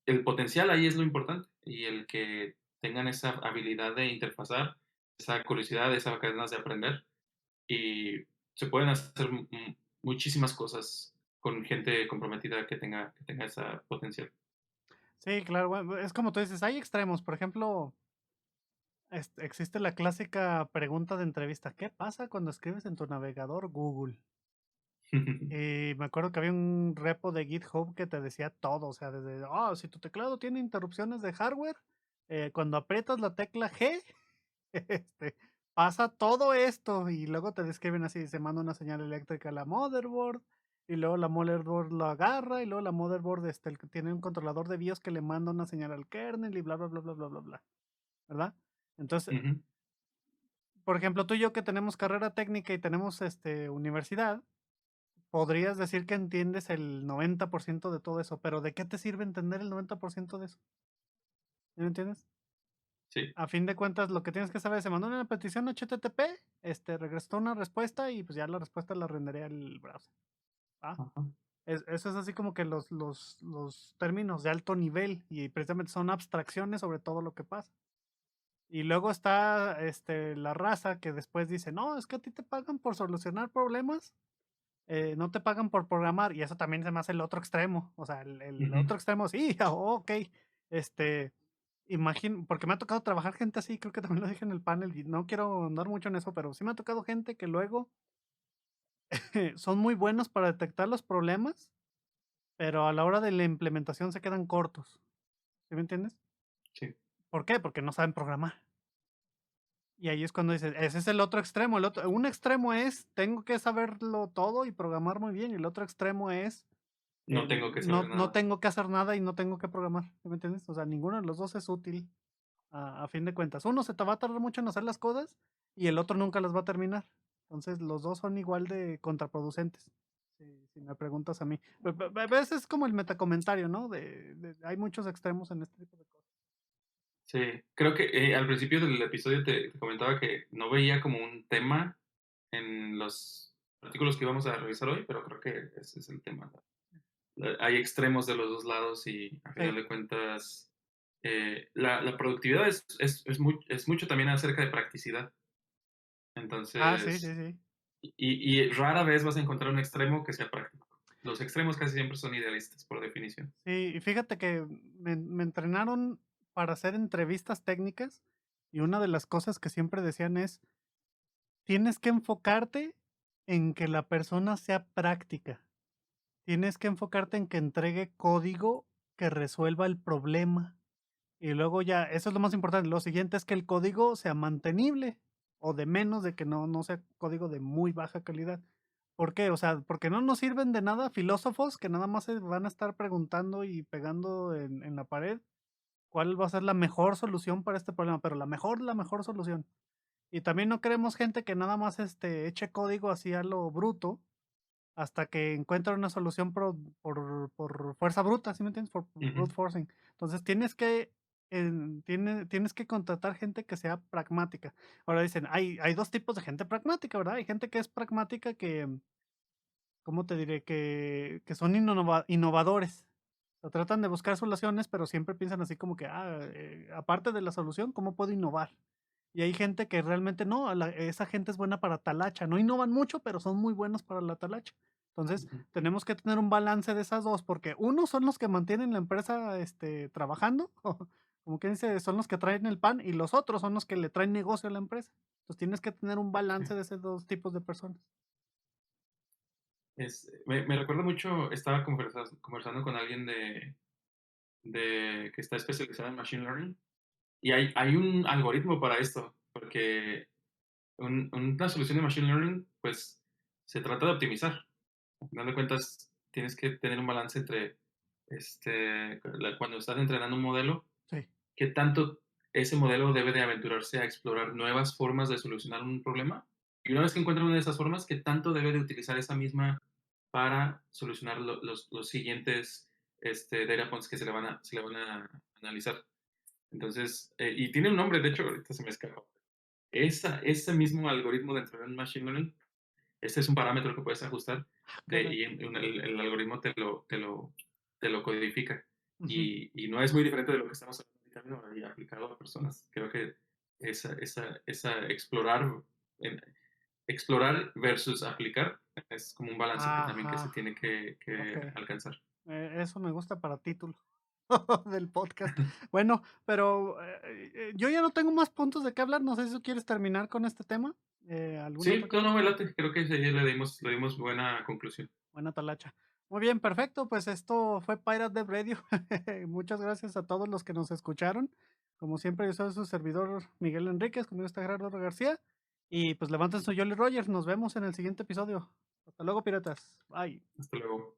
el potencial ahí es lo importante y el que tengan esa habilidad de interfazar, esa curiosidad, esas ganas de aprender y se pueden hacer muchísimas cosas con gente comprometida que tenga esa potencial. Sí, claro, bueno, es como tú dices, hay extremos. Por ejemplo, existe la clásica pregunta de entrevista: ¿qué pasa cuando escribes en tu navegador Google? Y me acuerdo que había un repo de GitHub que te decía todo, o sea, desde, si tu teclado tiene interrupciones de hardware, cuando aprietas la tecla G, este, pasa todo esto, y luego te describen así, se manda una señal eléctrica a la motherboard, y luego la motherboard lo agarra, y luego la motherboard, el que tiene un controlador de BIOS que le manda una señal al kernel, y bla, bla, bla, bla, bla, bla, bla, ¿verdad? Entonces, Ujú. por ejemplo, tú y yo que tenemos carrera técnica y tenemos universidad, podrías decir que entiendes el 90% de todo eso, pero ¿de qué te sirve entender el 90% de eso? ¿Sí me entiendes? Sí. A fin de cuentas, lo que tienes que saber es, se mandó una petición HTTP, regresó una respuesta y pues ya la respuesta la rendería el browser. ¿Ah? Ajá. Eso es así como que los términos de alto nivel y precisamente son abstracciones sobre todo lo que pasa. Y luego está la raza que después dice, no, es que a ti te pagan por solucionar problemas, no te pagan por programar, y eso también se me hace el otro extremo. O sea, el Ujú. otro extremo, sí, ok. Este, imagino, porque me ha tocado trabajar gente así, creo que también lo dije en el panel, y no quiero andar mucho en eso, pero sí me ha tocado gente que luego son muy buenos para detectar los problemas, pero a la hora de la implementación se quedan cortos. ¿Sí me entiendes? Sí. ¿Por qué? Porque no saben programar. Y ahí es cuando dices, ese es el otro extremo. Un extremo es, tengo que saberlo todo y programar muy bien, y el otro extremo es, No tengo que saber no nada. tengo que hacer nada y no tengo que programar, ¿sí me entiendes? O sea, ninguno de los dos es útil a fin de cuentas. Uno se te va a tardar mucho en hacer las cosas y el otro nunca las va a terminar. Entonces, los dos son igual de contraproducentes, si me preguntas a mí. A veces es como el metacomentario, ¿no? Hay muchos extremos en este tipo de cosas. Sí, creo que, al principio del episodio te comentaba que no veía como un tema en los artículos que íbamos a revisar hoy, pero creo que ese es el tema. Hay extremos de los 2 lados y, a final Sí. de cuentas, la productividad es mucho también acerca de practicidad. Ah, sí, sí, Entonces, sí. y rara vez vas a encontrar un extremo que sea práctico. Los extremos casi siempre son idealistas, por definición. Sí, y fíjate que me entrenaron para hacer entrevistas técnicas y una de las cosas que siempre decían es, tienes que enfocarte en que la persona sea práctica. Tienes que enfocarte en que entregue código que resuelva el problema. Y luego ya, eso es lo más importante. Lo siguiente es que el código sea mantenible o de menos de que no sea código de muy baja calidad. ¿Por qué? O sea, porque no nos sirven de nada filósofos que nada más se van a estar preguntando y pegando en la pared cuál va a ser la mejor solución para este problema, pero la mejor solución. Y también no queremos gente que nada más eche código así a lo bruto hasta que encuentra una solución por fuerza bruta, ¿sí me entiendes? Por Ujú. brute forcing. Entonces tienes que contratar gente que sea pragmática. Ahora dicen, hay dos tipos de gente pragmática, ¿verdad? Hay gente que es pragmática que, ¿cómo te diré? Que son innovadores. O sea, tratan de buscar soluciones, pero siempre piensan así como que, aparte de la solución, ¿cómo puedo innovar? Y hay gente que realmente no, esa gente es buena para talacha. No innovan mucho, pero son muy buenos para la talacha. Entonces, Ujú. tenemos que tener un balance de esas dos, porque unos son los que mantienen la empresa trabajando, como que dice, son los que traen el pan, y los otros son los que le traen negocio a la empresa. Entonces, tienes que tener un Sí. balance de esos dos tipos de personas. Me recuerda mucho, estaba conversando con alguien que está especializado en Machine Learning, y hay un algoritmo para esto, porque una solución de Machine Learning, pues, se trata de optimizar. Al final de cuentas, tienes que tener un balance entre, cuando estás entrenando un modelo, Sí. qué tanto ese modelo debe de aventurarse a explorar nuevas formas de solucionar un problema. Y una vez que encuentra una de esas formas, qué tanto debe de utilizar esa misma para solucionar los siguientes data points que se le van a analizar. Entonces, y tiene un nombre, de hecho, ahorita se me escapa. Ese mismo algoritmo dentro de un machine learning, este es un parámetro que puedes ajustar Ah, caray. y el algoritmo te lo codifica. Ujú. Y no es muy diferente de lo que estamos hablando ahorita, y aplicado a personas. Creo que explorar explorar versus aplicar, es como un balance que también que se Ajá, tiene que okey. alcanzar. Eso me gusta para título del podcast. Bueno, pero, yo ya no tengo más puntos de qué hablar, no sé si tú quieres terminar con este tema, ¿alguna Sí, otra no, cosa? no, me late, creo que sí le dimos buena conclusión. Buena talacha. Muy bien, perfecto, pues esto fue Pirate Dev Radio. Muchas gracias a todos los que nos escucharon. Como siempre, yo soy su servidor Miguel Enríquez, conmigo está Gerardo García, y pues levanten su Jolly Roger, nos vemos en el siguiente episodio. Hasta luego, piratas. Bye. Hasta luego.